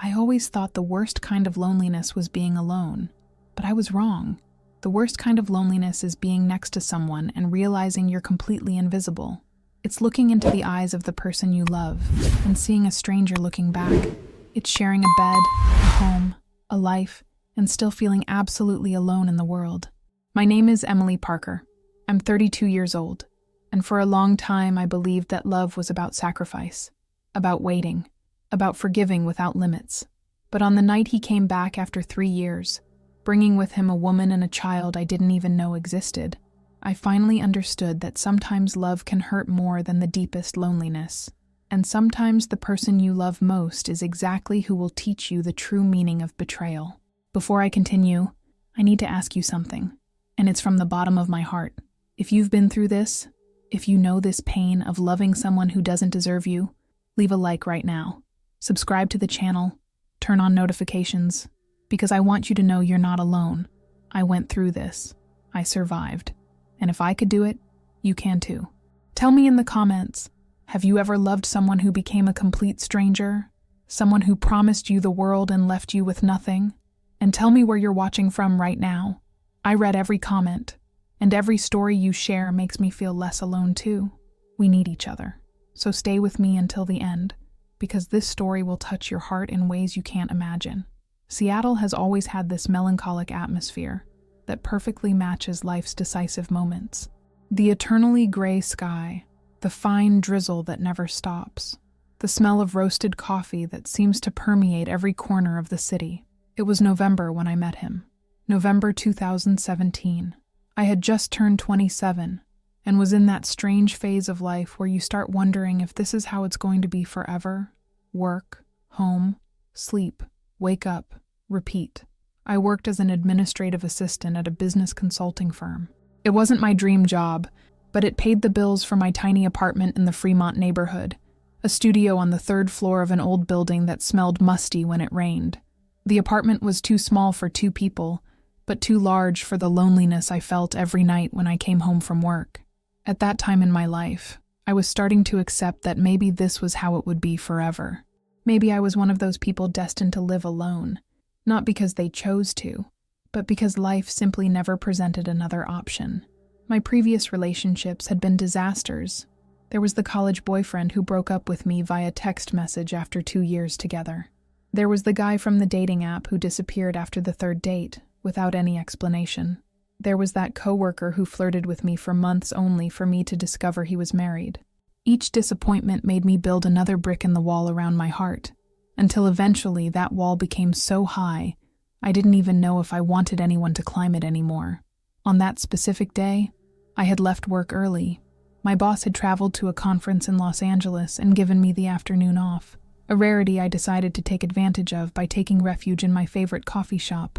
I always thought the worst kind of loneliness was being alone, but I was wrong. The worst kind of loneliness is being next to someone and realizing you're completely invisible. It's looking into the eyes of the person you love and seeing a stranger looking back. It's sharing a bed, a home, a life, and still feeling absolutely alone in the world. My name is Emily Parker. I'm 32 years old, and for a long time I believed that love was about sacrifice, about waiting, about forgiving without limits. But on the night he came back after 3 years, bringing with him a woman and a child I didn't even know existed, I finally understood that sometimes love can hurt more than the deepest loneliness. And sometimes the person you love most is exactly who will teach you the true meaning of betrayal. Before I continue, I need to ask you something, and it's from the bottom of my heart. If you've been through this, if you know this pain of loving someone who doesn't deserve you, leave a like right now. Subscribe to the channel, turn on notifications, because I want you to know you're not alone. I went through this. I survived. And if I could do it, you can too. Tell me in the comments, have you ever loved someone who became a complete stranger? Someone who promised you the world and left you with nothing? And tell me where you're watching from right now. I read every comment, and every story you share makes me feel less alone too. We need each other. So stay with me until the end, because this story will touch your heart in ways you can't imagine. Seattle has always had this melancholic atmosphere that perfectly matches life's decisive moments. The eternally gray sky, the fine drizzle that never stops, the smell of roasted coffee that seems to permeate every corner of the city. It was November when I met him. November 2017. I had just turned 27 and was in that strange phase of life where you start wondering if this is how it's going to be forever. Work, home, sleep, wake up, repeat. I worked as an administrative assistant at a business consulting firm. It wasn't my dream job, but it paid the bills for my tiny apartment in the Fremont neighborhood, a studio on the 3rd floor of an old building that smelled musty when it rained. The apartment was too small for 2 people, but too large for the loneliness I felt every night when I came home from work. At that time in my life, I was starting to accept that maybe this was how it would be forever. Maybe I was one of those people destined to live alone, not because they chose to, but because life simply never presented another option. My previous relationships had been disasters. There was the college boyfriend who broke up with me via text message after 2 years together. There was the guy from the dating app who disappeared after the 3rd date, without any explanation. There was that coworker who flirted with me for months only for me to discover he was married. Each disappointment made me build another brick in the wall around my heart, until eventually that wall became so high, I didn't even know if I wanted anyone to climb it anymore. On that specific day, I had left work early. My boss had traveled to a conference in Los Angeles and given me the afternoon off, a rarity I decided to take advantage of by taking refuge in my favorite coffee shop,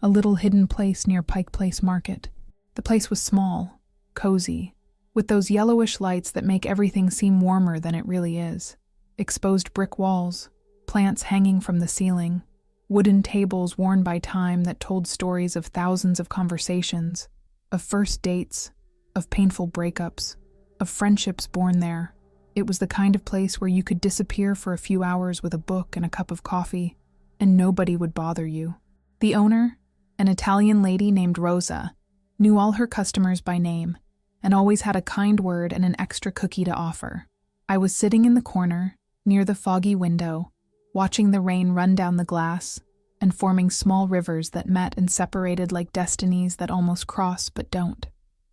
a little hidden place near Pike Place Market. The place was small, cozy, with those yellowish lights that make everything seem warmer than it really is. Exposed brick walls, plants hanging from the ceiling, wooden tables worn by time that told stories of thousands of conversations, of first dates, of painful breakups, of friendships born there. It was the kind of place where you could disappear for a few hours with a book and a cup of coffee, and nobody would bother you. The owner, an Italian lady named Rosa, knew all her customers by name, and always had a kind word and an extra cookie to offer. I was sitting in the corner, near the foggy window, watching the rain run down the glass, and forming small rivers that met and separated like destinies that almost cross but don't.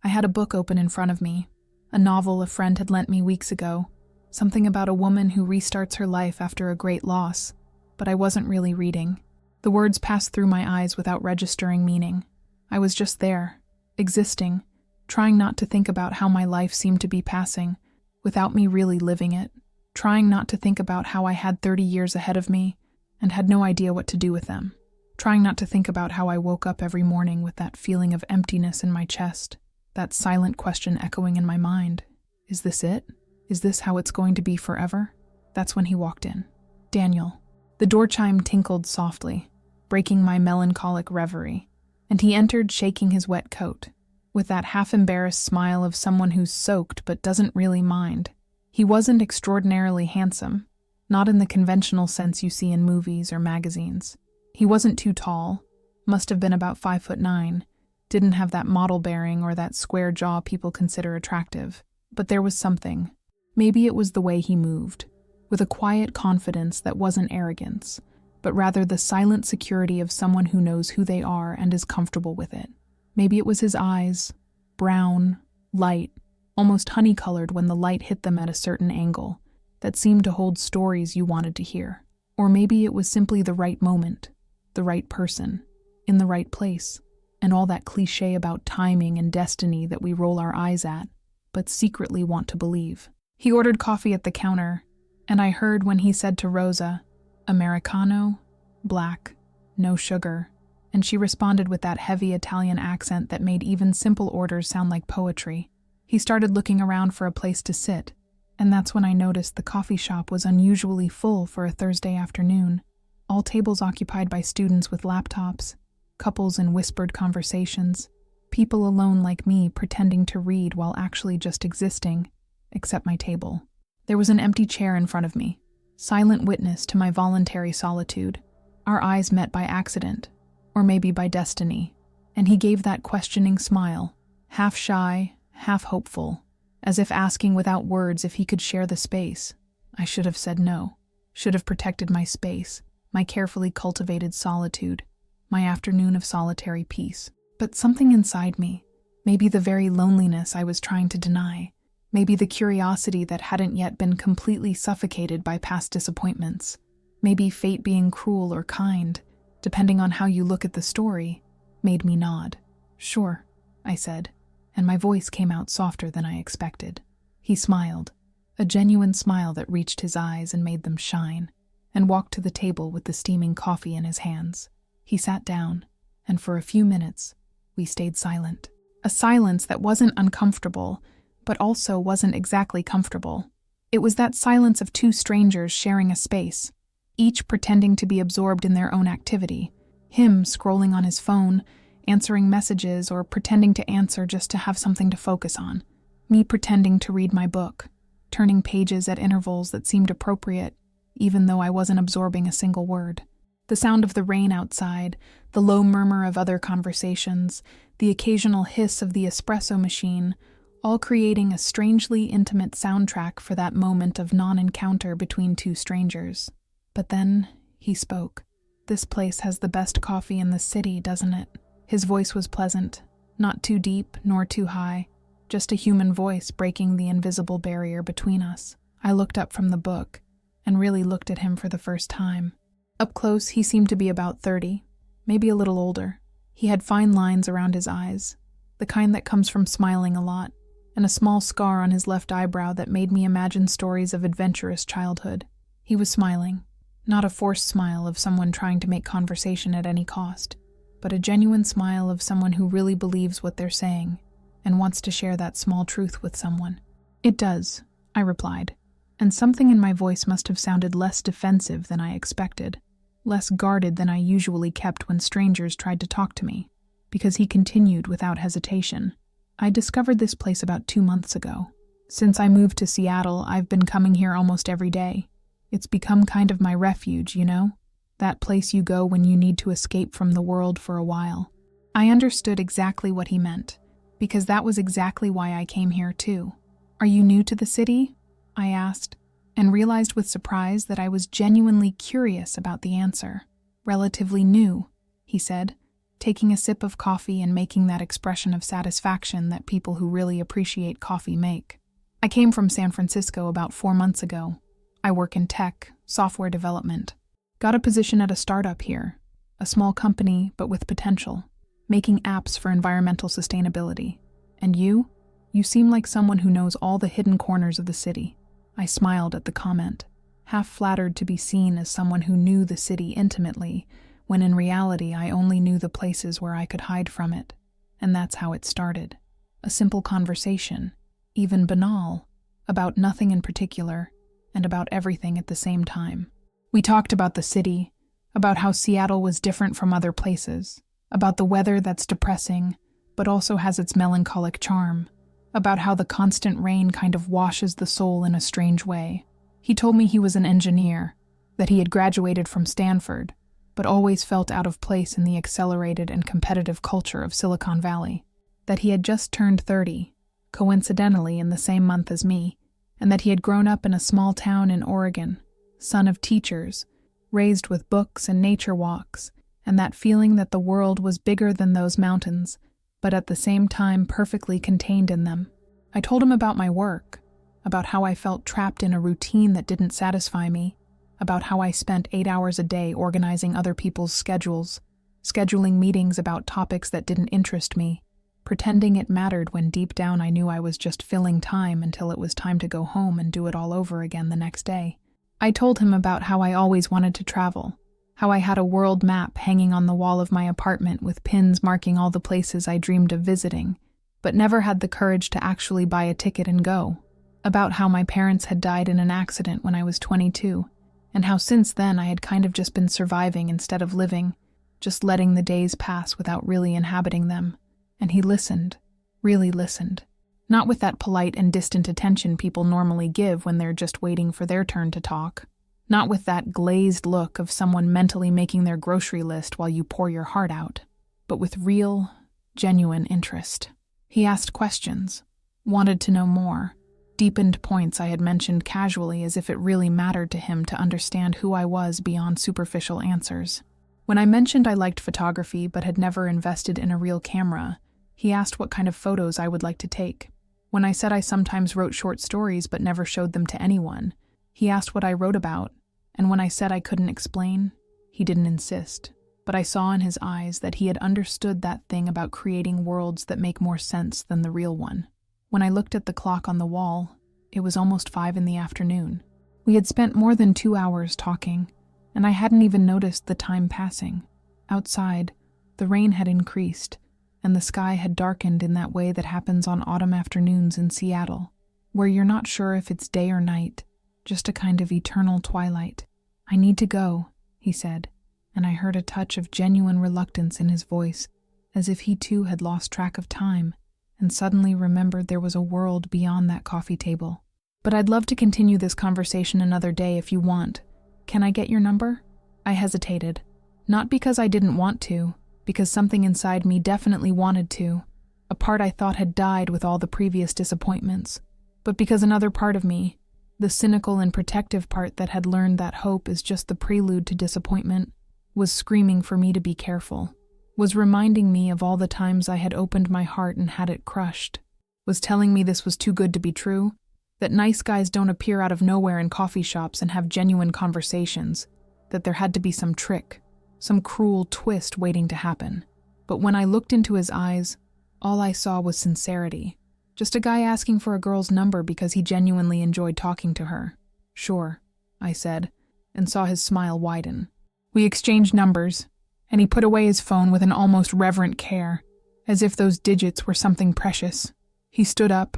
I had a book open in front of me, a novel a friend had lent me weeks ago, something about a woman who restarts her life after a great loss, but I wasn't really reading. The words passed through my eyes without registering meaning. I was just there, existing, trying not to think about how my life seemed to be passing, without me really living it, trying not to think about how I had 30 years ahead of me and had no idea what to do with them, trying not to think about how I woke up every morning with that feeling of emptiness in my chest, that silent question echoing in my mind. Is this it? Is this how it's going to be forever? That's when he walked in. Daniel. The door chime tinkled softly, breaking my melancholic reverie, and he entered shaking his wet coat, with that half-embarrassed smile of someone who's soaked but doesn't really mind. He wasn't extraordinarily handsome, not in the conventional sense you see in movies or magazines. He wasn't too tall, must have been about 5'9", didn't have that model bearing or that square jaw people consider attractive. But there was something. Maybe it was the way he moved, with a quiet confidence that wasn't arrogance, but rather the silent security of someone who knows who they are and is comfortable with it. Maybe it was his eyes, brown, light, almost honey-colored when the light hit them at a certain angle, that seemed to hold stories you wanted to hear. Or maybe it was simply the right moment, the right person, in the right place, and all that cliché about timing and destiny that we roll our eyes at, but secretly want to believe. He ordered coffee at the counter, and I heard when he said to Rosa, "Americano, black, no sugar," and she responded with that heavy Italian accent that made even simple orders sound like poetry. He started looking around for a place to sit, and that's when I noticed the coffee shop was unusually full for a Thursday afternoon. All tables occupied by students with laptops, couples in whispered conversations, people alone like me pretending to read while actually just existing, except my table. There was an empty chair in front of me, silent witness to my voluntary solitude. Our eyes met by accident, or maybe by destiny, and he gave that questioning smile, half shy, half hopeful, as if asking without words if he could share the space. I should have said no, should have protected my space, my carefully cultivated solitude, my afternoon of solitary peace. But something inside me, maybe the very loneliness I was trying to deny, maybe the curiosity that hadn't yet been completely suffocated by past disappointments, maybe fate being cruel or kind, depending on how you look at the story, made me nod. "Sure," I said, and my voice came out softer than I expected. He smiled, a genuine smile that reached his eyes and made them shine, and walked to the table with the steaming coffee in his hands. He sat down, and for a few minutes, we stayed silent. A silence that wasn't uncomfortable, but also wasn't exactly comfortable. It was that silence of two strangers sharing a space, each pretending to be absorbed in their own activity, him scrolling on his phone, answering messages or pretending to answer just to have something to focus on, me pretending to read my book, turning pages at intervals that seemed appropriate, even though I wasn't absorbing a single word. The sound of the rain outside, the low murmur of other conversations, the occasional hiss of the espresso machine, all creating a strangely intimate soundtrack for that moment of non-encounter between two strangers. But then, he spoke. "This place has the best coffee in the city, doesn't it?" His voice was pleasant, not too deep nor too high, just a human voice breaking the invisible barrier between us. I looked up from the book, and really looked at him for the first time. Up close, he seemed to be about 30, maybe a little older. He had fine lines around his eyes, the kind that comes from smiling a lot, and a small scar on his left eyebrow that made me imagine stories of adventurous childhood. He was smiling, not a forced smile of someone trying to make conversation at any cost, but a genuine smile of someone who really believes what they're saying and wants to share that small truth with someone. "It does," I replied, and something in my voice must have sounded less defensive than I expected, less guarded than I usually kept when strangers tried to talk to me, because he continued without hesitation. "I discovered this place about 2 months ago. Since I moved to Seattle, I've been coming here almost every day. It's become kind of my refuge, you know? That place you go when you need to escape from the world for a while." I understood exactly what he meant, because that was exactly why I came here too. "Are you new to the city?" I asked, and realized with surprise that I was genuinely curious about the answer. "Relatively new," he said, taking a sip of coffee and making that expression of satisfaction that people who really appreciate coffee make. "I came from San Francisco about 4 months ago. I work in tech, software development. Got a position at a startup here, a small company but with potential, making apps for environmental sustainability. And you? You seem like someone who knows all the hidden corners of the city." I smiled at the comment, half flattered to be seen as someone who knew the city intimately, when in reality I only knew the places where I could hide from it. And that's how it started. A simple conversation, even banal, about nothing in particular, and about everything at the same time. We talked about the city, about how Seattle was different from other places, about the weather that's depressing, but also has its melancholic charm, about how the constant rain kind of washes the soul in a strange way. He told me he was an engineer, that he had graduated from Stanford, but always felt out of place in the accelerated and competitive culture of Silicon Valley, that he had just turned 30, coincidentally in the same month as me, and that he had grown up in a small town in Oregon, son of teachers, raised with books and nature walks, and that feeling that the world was bigger than those mountains, but at the same time perfectly contained in them. I told him about my work, about how I felt trapped in a routine that didn't satisfy me, about how I spent 8 hours a day organizing other people's schedules, scheduling meetings about topics that didn't interest me, pretending it mattered when deep down I knew I was just filling time until it was time to go home and do it all over again the next day. I told him about how I always wanted to travel, how I had a world map hanging on the wall of my apartment with pins marking all the places I dreamed of visiting, but never had the courage to actually buy a ticket and go, about how my parents had died in an accident when I was 22, and how since then I had kind of just been surviving instead of living, just letting the days pass without really inhabiting them. And he listened, really listened. Not with that polite and distant attention people normally give when they're just waiting for their turn to talk. Not with that glazed look of someone mentally making their grocery list while you pour your heart out, but with real, genuine interest. He asked questions, wanted to know more, deepened points I had mentioned casually as if it really mattered to him to understand who I was beyond superficial answers. When I mentioned I liked photography but had never invested in a real camera, he asked what kind of photos I would like to take. When I said I sometimes wrote short stories but never showed them to anyone, he asked what I wrote about, and when I said I couldn't explain, he didn't insist. But I saw in his eyes that he had understood that thing about creating worlds that make more sense than the real one. When I looked at the clock on the wall, it was almost 5 p.m. We had spent more than 2 hours talking, and I hadn't even noticed the time passing. Outside, the rain had increased, and the sky had darkened in that way that happens on autumn afternoons in Seattle, where you're not sure if it's day or night, just a kind of eternal twilight. "I need to go," he said, and I heard a touch of genuine reluctance in his voice, as if he too had lost track of time, and suddenly remembered there was a world beyond that coffee table. "But I'd love to continue this conversation another day if you want. Can I get your number?" I hesitated, not because I didn't want to, because something inside me definitely wanted to, a part I thought had died with all the previous disappointments, but because another part of me, the cynical and protective part that had learned that hope is just the prelude to disappointment, was screaming for me to be careful, was reminding me of all the times I had opened my heart and had it crushed, was telling me this was too good to be true, that nice guys don't appear out of nowhere in coffee shops and have genuine conversations, that there had to be some trick, some cruel twist waiting to happen. But when I looked into his eyes, all I saw was sincerity. Just a guy asking for a girl's number because he genuinely enjoyed talking to her. "Sure," I said, and saw his smile widen. We exchanged numbers, and he put away his phone with an almost reverent care, as if those digits were something precious. He stood up,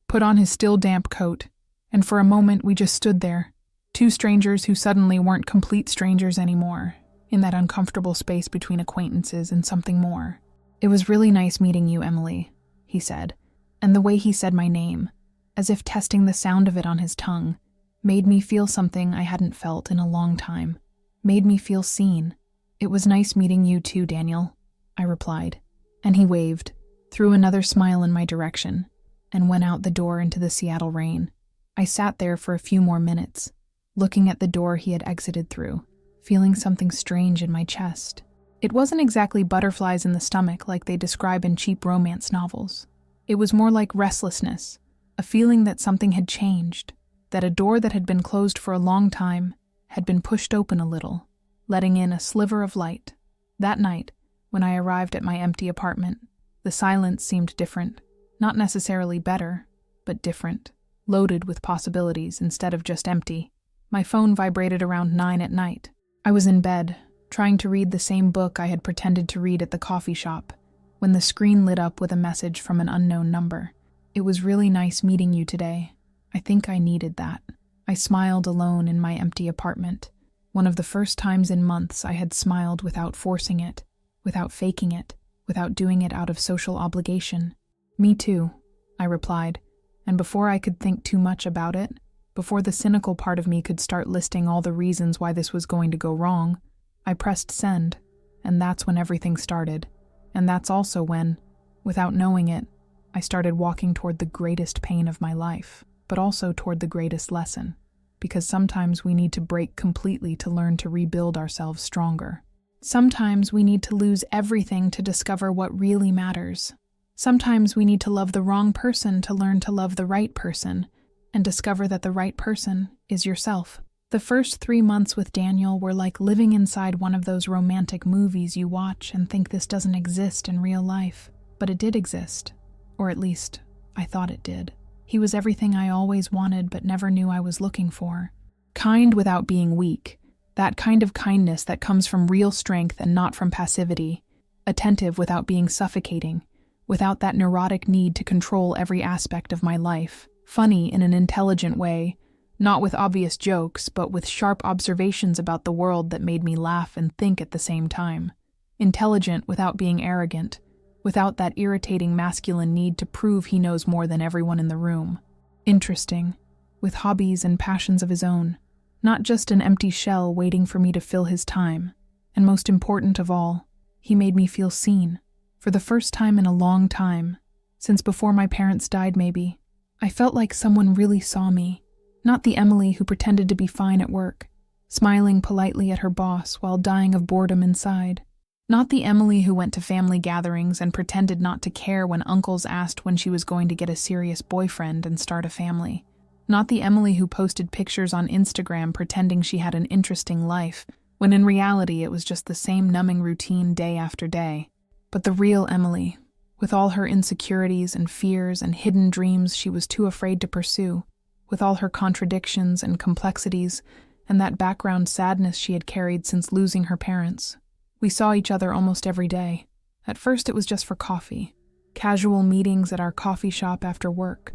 put on his still damp coat, and for a moment we just stood there, two strangers who suddenly weren't complete strangers anymore, in that uncomfortable space between acquaintances and something more. "It was really nice meeting you, Emily," he said, and the way he said my name, as if testing the sound of it on his tongue, made me feel something I hadn't felt in a long time, made me feel seen. "It was nice meeting you too, Daniel," I replied, and he waved, threw another smile in my direction, and went out the door into the Seattle rain. I sat there for a few more minutes, looking at the door he had exited through, feeling something strange in my chest. It wasn't exactly butterflies in the stomach like they describe in cheap romance novels. It was more like restlessness, a feeling that something had changed, that a door that had been closed for a long time had been pushed open a little, letting in a sliver of light. That night, when I arrived at my empty apartment, the silence seemed different, not necessarily better, but different, loaded with possibilities instead of just empty. My phone vibrated around 9 p.m. I was in bed, trying to read the same book I had pretended to read at the coffee shop, when the screen lit up with a message from an unknown number. "It was really nice meeting you today. I think I needed that." I smiled alone in my empty apartment. One of the first times in months I had smiled without forcing it, without faking it, without doing it out of social obligation. "Me too," I replied, and before I could think too much about it, Before the cynical part of me could start listing all the reasons why this was going to go wrong, I pressed send, and that's when everything started. And that's also when, without knowing it, I started walking toward the greatest pain of my life, but also toward the greatest lesson. Because sometimes we need to break completely to learn to rebuild ourselves stronger. Sometimes we need to lose everything to discover what really matters. Sometimes we need to love the wrong person to learn to love the right person, and discover that the right person is yourself. The first 3 months with Daniel were like living inside one of those romantic movies you watch and think this doesn't exist in real life. But it did exist. Or at least, I thought it did. He was everything I always wanted but never knew I was looking for. Kind without being weak. That kind of kindness that comes from real strength and not from passivity. Attentive without being suffocating. Without that neurotic need to control every aspect of my life. Funny in an intelligent way. Not with obvious jokes, but with sharp observations about the world that made me laugh and think at the same time. Intelligent without being arrogant. Without that irritating masculine need to prove he knows more than everyone in the room. Interesting, with hobbies and passions of his own. Not just an empty shell waiting for me to fill his time. And most important of all, he made me feel seen. For the first time in a long time, since before my parents died maybe, I felt like someone really saw me. Not the Emily who pretended to be fine at work, smiling politely at her boss while dying of boredom inside. Not the Emily who went to family gatherings and pretended not to care when uncles asked when she was going to get a serious boyfriend and start a family. Not the Emily who posted pictures on Instagram pretending she had an interesting life, when in reality it was just the same numbing routine day after day. But the real Emily, with all her insecurities and fears and hidden dreams she was too afraid to pursue, with all her contradictions and complexities and that background sadness she had carried since losing her parents. We saw each other almost every day. At first it was just for coffee. Casual meetings at our coffee shop after work,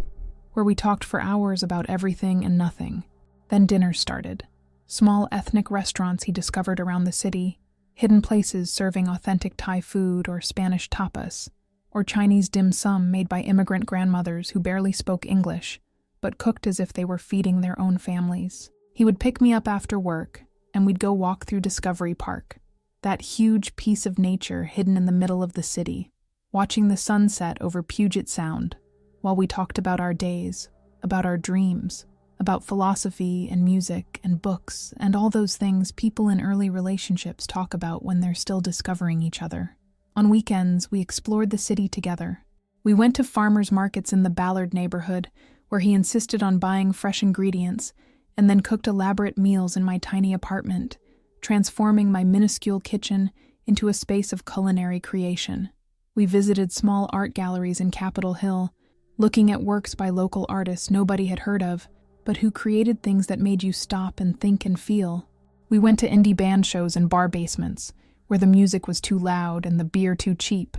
where we talked for hours about everything and nothing. Then dinner started. Small ethnic restaurants he discovered around the city, hidden places serving authentic Thai food or Spanish tapas, or Chinese dim sum made by immigrant grandmothers who barely spoke English, but cooked as if they were feeding their own families. He would pick me up after work, and we'd go walk through Discovery Park, that huge piece of nature hidden in the middle of the city, watching the sunset over Puget Sound, while we talked about our days, about our dreams, about philosophy and music and books and all those things people in early relationships talk about when they're still discovering each other. On weekends, we explored the city together. We went to farmers markets in the Ballard neighborhood, where he insisted on buying fresh ingredients, and then cooked elaborate meals in my tiny apartment, transforming my minuscule kitchen into a space of culinary creation. We visited small art galleries in Capitol Hill, looking at works by local artists nobody had heard of, but who created things that made you stop and think and feel. We went to indie band shows in bar basements, where the music was too loud and the beer too cheap,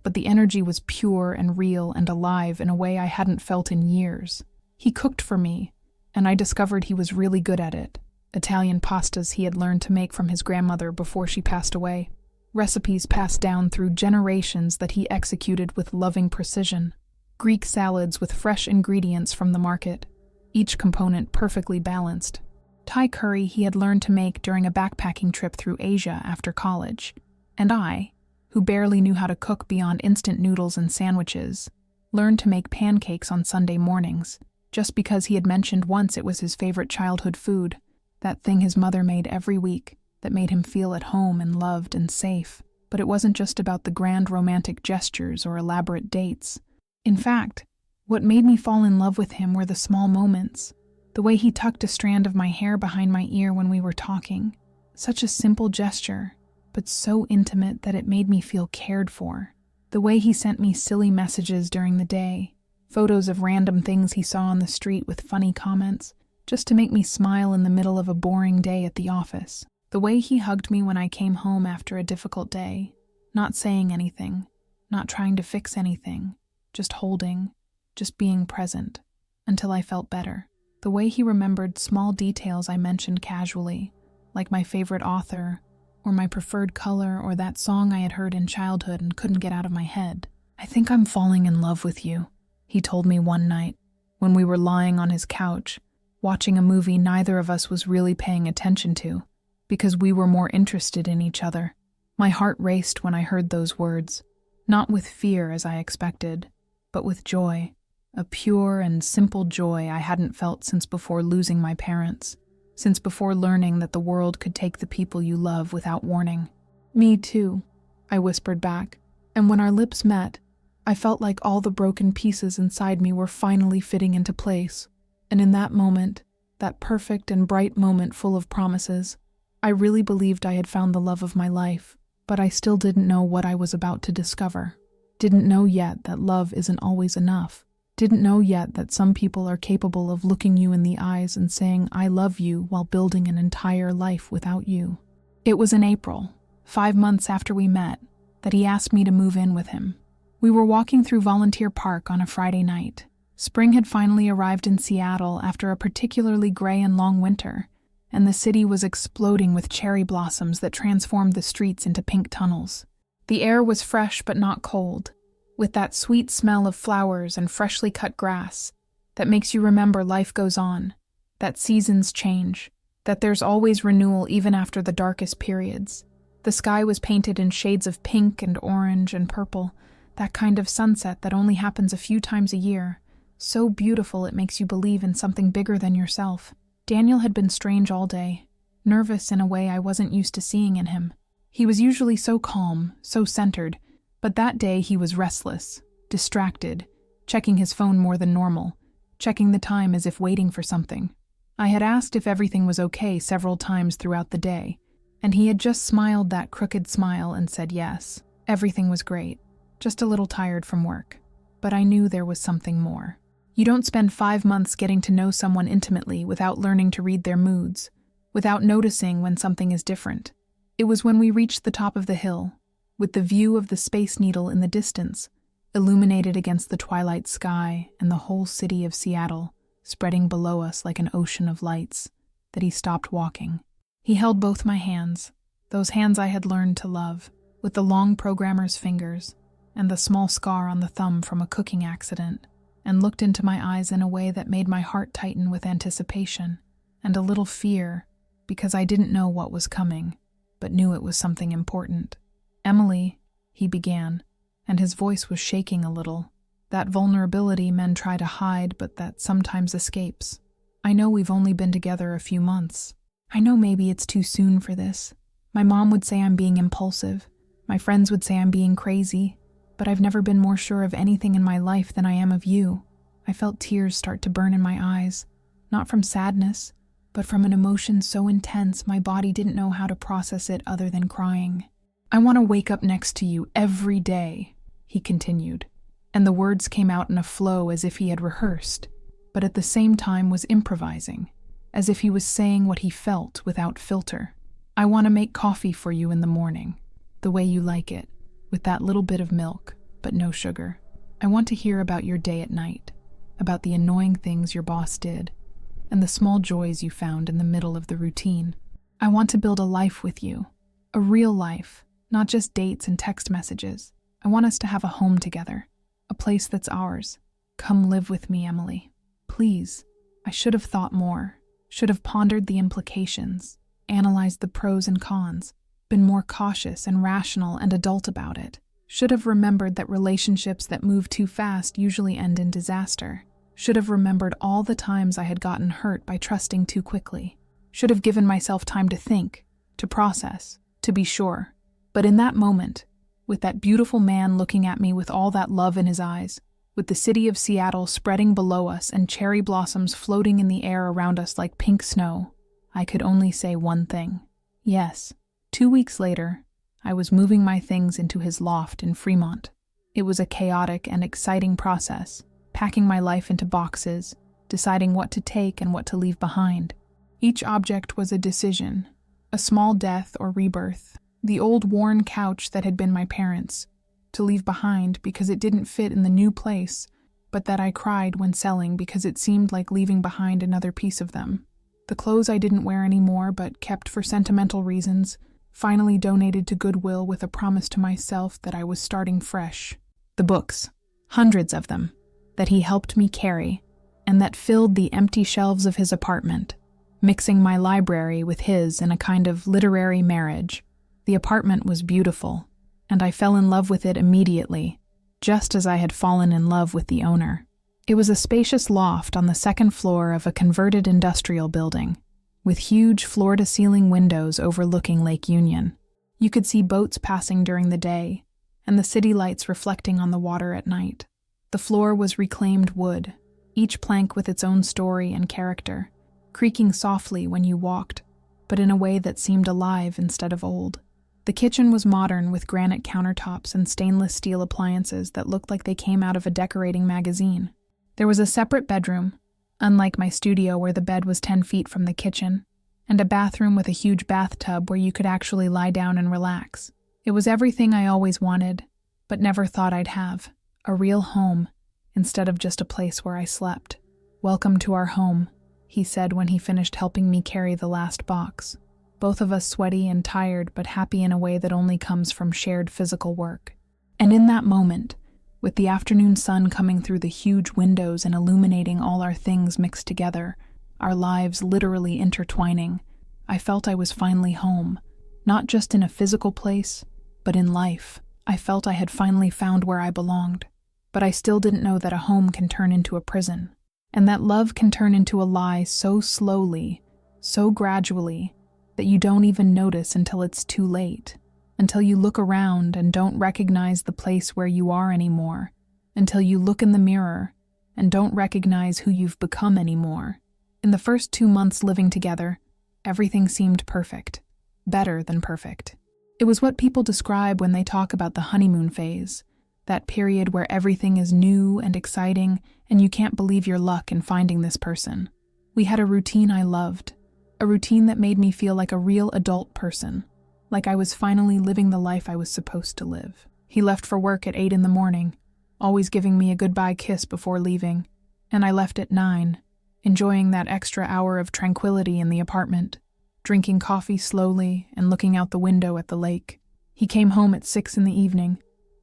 but the energy was pure and real and alive in a way I hadn't felt in years. He cooked for me, and I discovered he was really good at it. Italian pastas he had learned to make from his grandmother before she passed away. Recipes passed down through generations that he executed with loving precision. Greek salads with fresh ingredients from the market, each component perfectly balanced. Thai curry he had learned to make during a backpacking trip through Asia after college. And I, who barely knew how to cook beyond instant noodles and sandwiches, learned to make pancakes on Sunday mornings, just because he had mentioned once it was his favorite childhood food. That thing his mother made every week that made him feel at home and loved and safe. But it wasn't just about the grand romantic gestures or elaborate dates. In fact, what made me fall in love with him were the small moments. The way he tucked a strand of my hair behind my ear when we were talking. Such a simple gesture, but so intimate that it made me feel cared for. The way he sent me silly messages during the day, photos of random things he saw on the street with funny comments, just to make me smile in the middle of a boring day at the office. The way he hugged me when I came home after a difficult day, not saying anything, not trying to fix anything, just holding, just being present, until I felt better. The way he remembered small details I mentioned casually, like my favorite author, or my preferred color, or that song I had heard in childhood and couldn't get out of my head. "I think I'm falling in love with you," he told me one night, when we were lying on his couch, watching a movie neither of us was really paying attention to, because we were more interested in each other. My heart raced when I heard those words, not with fear as I expected, but with joy, a pure and simple joy I hadn't felt since before losing my parents, since before learning that the world could take the people you love without warning. "Me too," I whispered back, and when our lips met, I felt like all the broken pieces inside me were finally fitting into place. And in that moment, that perfect and bright moment full of promises, I really believed I had found the love of my life, but I still didn't know what I was about to discover. Didn't know yet that love isn't always enough. Didn't know yet that some people are capable of looking you in the eyes and saying, "I love you," while building an entire life without you. It was in April, 5 months after we met, that he asked me to move in with him. We were walking through Volunteer Park on a Friday night. Spring had finally arrived in Seattle after a particularly gray and long winter, and the city was exploding with cherry blossoms that transformed the streets into pink tunnels. The air was fresh but not cold, with that sweet smell of flowers and freshly cut grass that makes you remember life goes on, that seasons change, that there's always renewal even after the darkest periods. The sky was painted in shades of pink and orange and purple, that kind of sunset that only happens a few times a year, so beautiful it makes you believe in something bigger than yourself. Daniel had been strange all day, nervous in a way I wasn't used to seeing in him. He was usually so calm, so centered, but that day he was restless, distracted, checking his phone more than normal, checking the time as if waiting for something. I had asked if everything was okay several times throughout the day, and he had just smiled that crooked smile and said yes, everything was great, just a little tired from work. But I knew there was something more. You don't spend 5 months getting to know someone intimately without learning to read their moods, without noticing when something is different. It was when we reached the top of the hill, with the view of the Space Needle in the distance, illuminated against the twilight sky and the whole city of Seattle spreading below us like an ocean of lights, that he stopped walking. He held both my hands, those hands I had learned to love, with the long programmer's fingers and the small scar on the thumb from a cooking accident, and looked into my eyes in a way that made my heart tighten with anticipation and a little fear, because I didn't know what was coming, but knew it was something important. "Emily," he began, and his voice was shaking a little, that vulnerability men try to hide but that sometimes escapes. "I know we've only been together a few months. I know maybe it's too soon for this. My mom would say I'm being impulsive. My friends would say I'm being crazy. But I've never been more sure of anything in my life than I am of you." I felt tears start to burn in my eyes, not from sadness, but from an emotion so intense my body didn't know how to process it other than crying. "I want to wake up next to you every day," he continued, and the words came out in a flow as if he had rehearsed, but at the same time was improvising, as if he was saying what he felt without filter. "I want to make coffee for you in the morning, the way you like it, with that little bit of milk, but no sugar. I want to hear about your day at night, about the annoying things your boss did, and the small joys you found in the middle of the routine. I want to build a life with you, a real life, not just dates and text messages. I want us to have a home together, a place that's ours. Come live with me, Emily. Please." I should have thought more, should have pondered the implications, analyzed the pros and cons, been more cautious and rational and adult about it. Should have remembered that relationships that move too fast usually end in disaster. Should have remembered all the times I had gotten hurt by trusting too quickly. Should have given myself time to think, to process, to be sure. But in that moment, with that beautiful man looking at me with all that love in his eyes, with the city of Seattle spreading below us and cherry blossoms floating in the air around us like pink snow, I could only say one thing. Yes. 2 weeks later, I was moving my things into his loft in Fremont. It was a chaotic and exciting process, packing my life into boxes, deciding what to take and what to leave behind. Each object was a decision, a small death or rebirth, the old worn couch that had been my parents', to leave behind because it didn't fit in the new place, but that I cried when selling because it seemed like leaving behind another piece of them. The clothes I didn't wear anymore but kept for sentimental reasons, finally donated to Goodwill with a promise to myself that I was starting fresh. The books, hundreds of them, that he helped me carry, and that filled the empty shelves of his apartment, mixing my library with his in a kind of literary marriage. The apartment was beautiful, and I fell in love with it immediately, just as I had fallen in love with the owner. It was a spacious loft on the second floor of a converted industrial building, with huge floor-to-ceiling windows overlooking Lake Union. You could see boats passing during the day, and the city lights reflecting on the water at night. The floor was reclaimed wood, each plank with its own story and character, creaking softly when you walked, but in a way that seemed alive instead of old. The kitchen was modern with granite countertops and stainless steel appliances that looked like they came out of a decorating magazine. There was a separate bedroom, unlike my studio where the bed was 10 feet from the kitchen, and a bathroom with a huge bathtub where you could actually lie down and relax. It was everything I always wanted, but never thought I'd have. A real home, instead of just a place where I slept. "Welcome to our home," he said when he finished helping me carry the last box. Both of us sweaty and tired, but happy in a way that only comes from shared physical work. And in that moment, with the afternoon sun coming through the huge windows and illuminating all our things mixed together, our lives literally intertwining, I felt I was finally home. Not just in a physical place, but in life. I felt I had finally found where I belonged. But I still didn't know that a home can turn into a prison, and that love can turn into a lie so slowly, so gradually, that you don't even notice until it's too late, until you look around and don't recognize the place where you are anymore, until you look in the mirror and don't recognize who you've become anymore. In the first 2 months living together, everything seemed perfect, better than perfect. It was what people describe when they talk about the honeymoon phase, that period where everything is new and exciting and you can't believe your luck in finding this person. We had a routine I loved, a routine that made me feel like a real adult person, like I was finally living the life I was supposed to live. He left for work at 8 in the morning, always giving me a goodbye kiss before leaving, and I left at 9, enjoying that extra hour of tranquility in the apartment, drinking coffee slowly and looking out the window at the lake. He came home at 6 in the evening.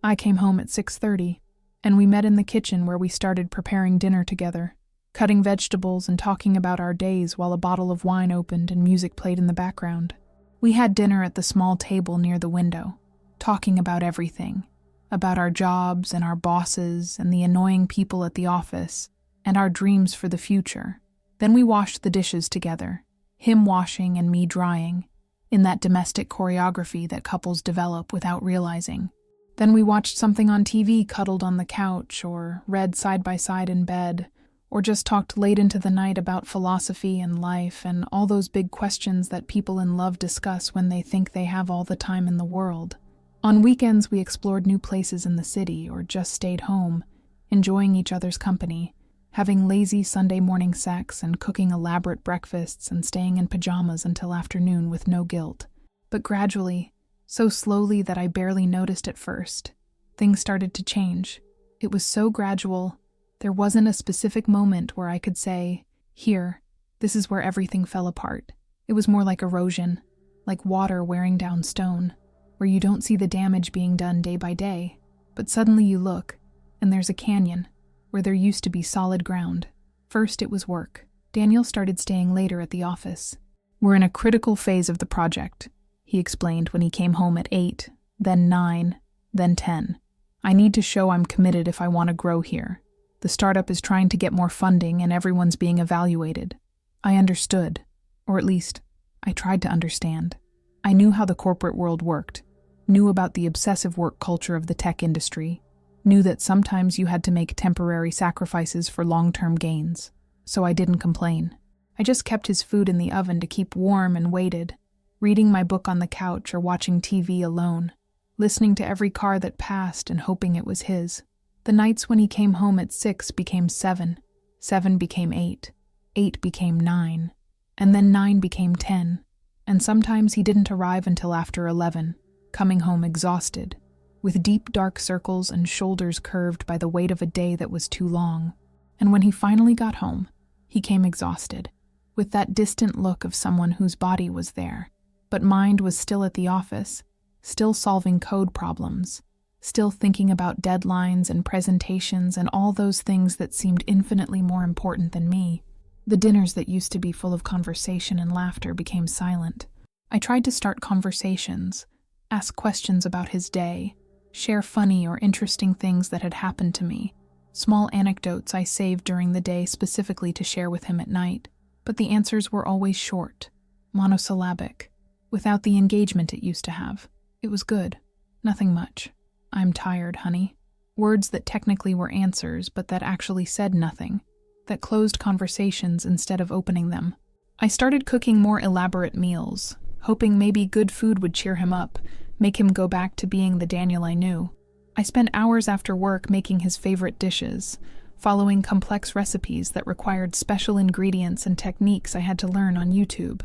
I came home at 6:30, and we met in the kitchen where we started preparing dinner together, cutting vegetables and talking about our days while a bottle of wine opened and music played in the background. We had dinner at the small table near the window, talking about everything, about our jobs and our bosses and the annoying people at the office and our dreams for the future. Then we washed the dishes together, him washing and me drying, in that domestic choreography that couples develop without realizing. Then we watched something on TV cuddled on the couch, or read side by side in bed, or just talked late into the night about philosophy and life and all those big questions that people in love discuss when they think they have all the time in the world. On weekends, we explored new places in the city or just stayed home, enjoying each other's company, having lazy Sunday morning sex and cooking elaborate breakfasts and staying in pajamas until afternoon with no guilt. But gradually, so slowly that I barely noticed at first, things started to change. It was so gradual, there wasn't a specific moment where I could say, "Here, this is where everything fell apart." It was more like erosion, like water wearing down stone, where you don't see the damage being done day by day, but suddenly you look, and there's a canyon, where there used to be solid ground. First it was work. Daniel started staying later at the office. "We're in a critical phase of the project," he explained when he came home at 8, then 9, then 10. "I need to show I'm committed if I want to grow here. The startup is trying to get more funding and everyone's being evaluated." I understood, or at least, I tried to understand. I knew how the corporate world worked, knew about the obsessive work culture of the tech industry, knew that sometimes you had to make temporary sacrifices for long-term gains, so I didn't complain. I just kept his food in the oven to keep warm and waited, reading my book on the couch or watching TV alone, listening to every car that passed and hoping it was his. The nights when he came home at 6 became 7, 7 became 8, 8 became 9, and then 9 became 10, and sometimes he didn't arrive until after 11, coming home exhausted, with deep dark circles and shoulders curved by the weight of a day that was too long. And when he finally got home, he came exhausted, with that distant look of someone whose body was there, but mind was still at the office, still solving code problems, still thinking about deadlines and presentations and all those things that seemed infinitely more important than me. The dinners that used to be full of conversation and laughter became silent. I tried to start conversations, ask questions about his day, share funny or interesting things that had happened to me, small anecdotes I saved during the day specifically to share with him at night. But the answers were always short, monosyllabic, without the engagement it used to have. It was good. Nothing much. "I'm tired, honey." Words that technically were answers, but that actually said nothing, that closed conversations instead of opening them. I started cooking more elaborate meals, hoping maybe good food would cheer him up, make him go back to being the Daniel I knew. I spent hours after work making his favorite dishes, following complex recipes that required special ingredients and techniques I had to learn on YouTube.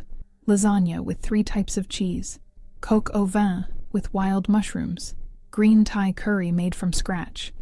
Lasagna with 3 types of cheese, coq au vin with wild mushrooms, green Thai curry made from scratch,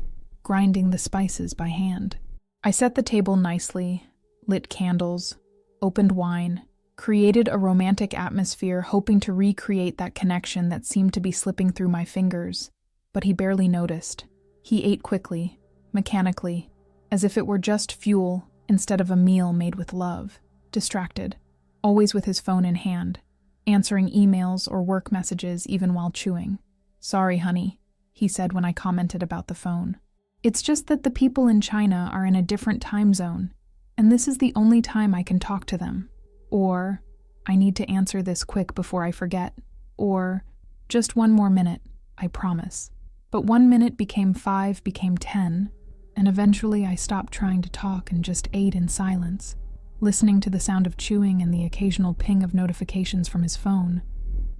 grinding the spices by hand. I set the table nicely, lit candles, opened wine, created a romantic atmosphere hoping to recreate that connection that seemed to be slipping through my fingers. But he barely noticed. He ate quickly, mechanically, as if it were just fuel instead of a meal made with love, distracted, always with his phone in hand, answering emails or work messages even while chewing. "Sorry, honey," he said when I commented about the phone. "It's just that the people in China are in a different time zone, and this is the only time I can talk to them." Or, "I need to answer this quick before I forget." Or, "Just 1 more minute, I promise." But 1 minute became 5, became 10, and eventually I stopped trying to talk and just ate in silence, listening to the sound of chewing and the occasional ping of notifications from his phone,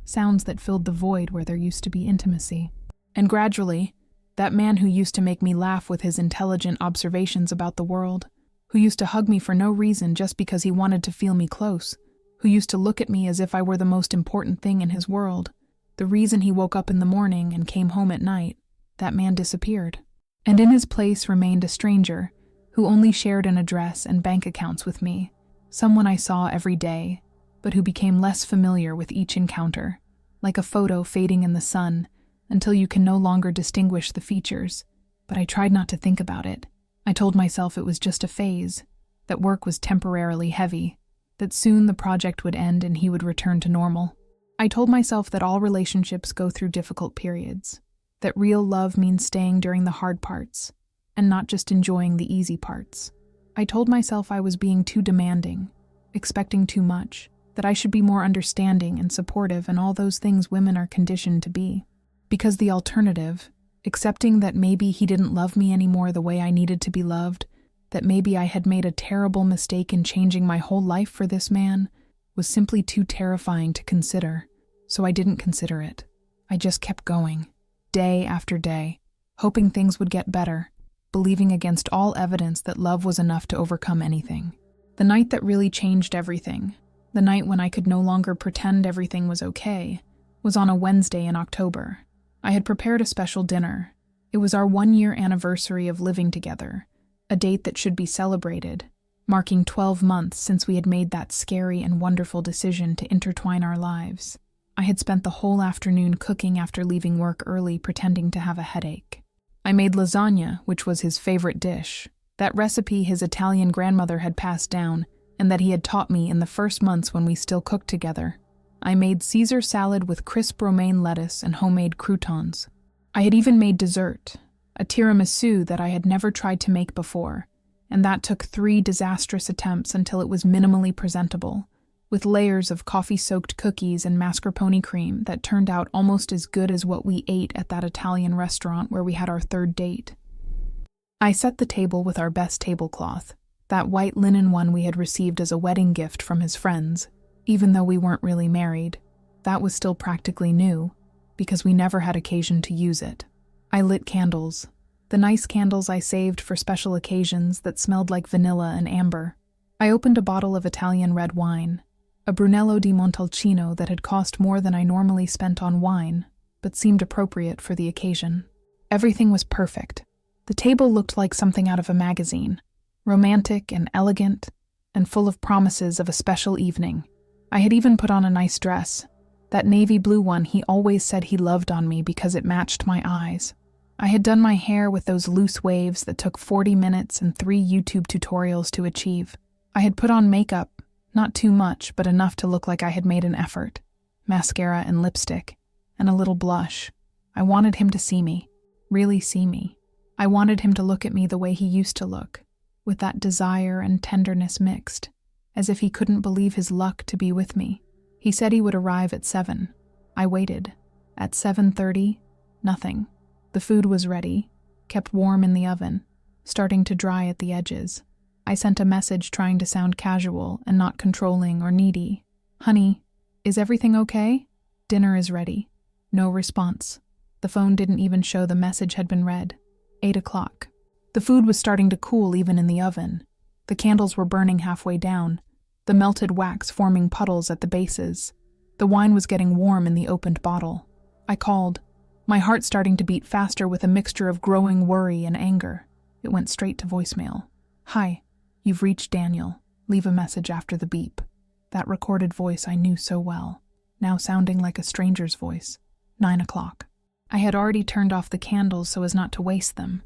sounds that filled the void where there used to be intimacy. And gradually, that man who used to make me laugh with his intelligent observations about the world, who used to hug me for no reason just because he wanted to feel me close, who used to look at me as if I were the most important thing in his world, the reason he woke up in the morning and came home at night, that man disappeared. And in his place remained a stranger, who only shared an address and bank accounts with me, someone I saw every day, but who became less familiar with each encounter, like a photo fading in the sun, until you can no longer distinguish the features. But I tried not to think about it. I told myself it was just a phase, that work was temporarily heavy, that soon the project would end and he would return to normal. I told myself that all relationships go through difficult periods, that real love means staying during the hard parts, and not just enjoying the easy parts. I told myself I was being too demanding, expecting too much, that I should be more understanding and supportive and all those things women are conditioned to be. Because the alternative, accepting that maybe he didn't love me anymore the way I needed to be loved, that maybe I had made a terrible mistake in changing my whole life for this man, was simply too terrifying to consider. So I didn't consider it. I just kept going, day after day, hoping things would get better, believing against all evidence that love was enough to overcome anything. The night that really changed everything, the night when I could no longer pretend everything was okay, was on a Wednesday in October. I had prepared a special dinner. It was our 1-year anniversary of living together, a date that should be celebrated, marking 12 months since we had made that scary and wonderful decision to intertwine our lives. I had spent the whole afternoon cooking after leaving work early, pretending to have a headache. I made lasagna, which was his favorite dish, that recipe his Italian grandmother had passed down and that he had taught me in the first months when we still cooked together. I made Caesar salad with crisp romaine lettuce and homemade croutons. I had even made dessert, a tiramisu that I had never tried to make before, and that took 3 disastrous attempts until it was minimally presentable, with layers of coffee-soaked cookies and mascarpone cream that turned out almost as good as what we ate at that Italian restaurant where we had our 3rd date. I set the table with our best tablecloth, that white linen one we had received as a wedding gift from his friends. Even though we weren't really married, that was still practically new, because we never had occasion to use it. I lit candles, the nice candles I saved for special occasions that smelled like vanilla and amber. I opened a bottle of Italian red wine, a Brunello di Montalcino that had cost more than I normally spent on wine, but seemed appropriate for the occasion. Everything was perfect. The table looked like something out of a magazine, romantic and elegant, and full of promises of a special evening. I had even put on a nice dress, that navy blue one he always said he loved on me because it matched my eyes. I had done my hair with those loose waves that took 40 minutes and 3 YouTube tutorials to achieve. I had put on makeup, not too much, but enough to look like I had made an effort. Mascara and lipstick, and a little blush. I wanted him to see me, really see me. I wanted him to look at me the way he used to look, with that desire and tenderness mixed, as if he couldn't believe his luck to be with me. He said he would arrive at 7. I waited. At 7:30, nothing. The food was ready, kept warm in the oven, starting to dry at the edges. I sent a message trying to sound casual and not controlling or needy. "Honey, is everything okay? Dinner is ready." No response. The phone didn't even show the message had been read. 8 o'clock. The food was starting to cool even in the oven. The candles were burning halfway down, the melted wax forming puddles at the bases. The wine was getting warm in the opened bottle. I called, my heart starting to beat faster with a mixture of growing worry and anger. It went straight to voicemail. "Hi, you've reached Daniel. Leave a message after the beep." That recorded voice I knew so well, now sounding like a stranger's voice. 9 o'clock. I had already turned off the candles so as not to waste them,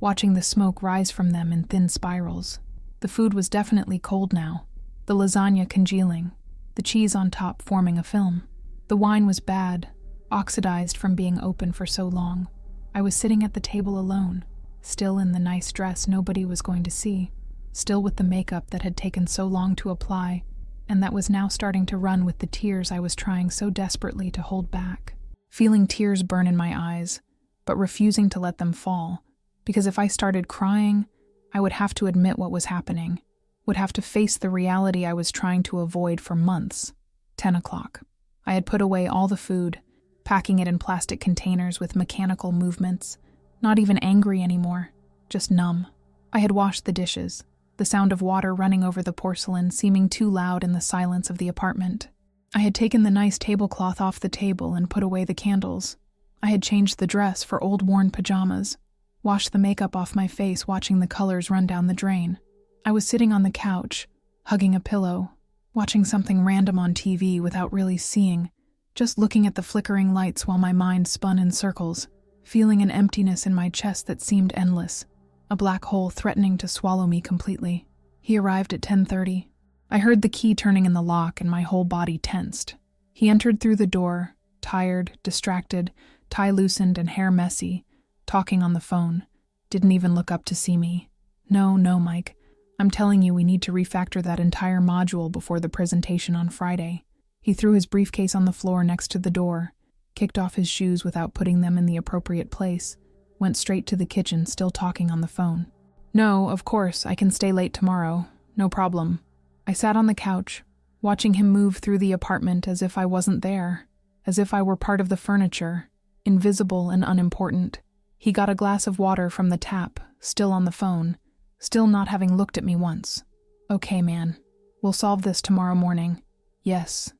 watching the smoke rise from them in thin spirals. The food was definitely cold now, the lasagna congealing, the cheese on top forming a film. The wine was bad, oxidized from being open for so long. I was sitting at the table alone, still in the nice dress nobody was going to see, still with the makeup that had taken so long to apply, and that was now starting to run with the tears I was trying so desperately to hold back. Feeling tears burn in my eyes, but refusing to let them fall, because if I started crying, I would have to admit what was happening, would have to face the reality I was trying to avoid for months. 10 o'clock. I had put away all the food, packing it in plastic containers with mechanical movements, not even angry anymore, just numb. I had washed the dishes, the sound of water running over the porcelain seeming too loud in the silence of the apartment. I had taken the nice tablecloth off the table and put away the candles. I had changed the dress for old worn pajamas, washed the makeup off my face watching the colors run down the drain. I was sitting on the couch, hugging a pillow, watching something random on TV without really seeing, just looking at the flickering lights while my mind spun in circles, feeling an emptiness in my chest that seemed endless, a black hole threatening to swallow me completely. He arrived at 10:30. I heard the key turning in the lock and my whole body tensed. He entered through the door, tired, distracted, tie loosened and hair messy, talking on the phone. Didn't even look up to see me. No, Mike. I'm telling you we need to refactor that entire module before the presentation on Friday. He threw his briefcase on the floor next to the door, kicked off his shoes without putting them in the appropriate place, went straight to the kitchen, still talking on the phone. No, of course, I can stay late tomorrow. No problem. I sat on the couch, watching him move through the apartment as if I wasn't there, as if I were part of the furniture, invisible and unimportant. He got a glass of water from the tap, still on the phone, still not having looked at me once. "Okay, man. We'll solve this tomorrow morning." Yes.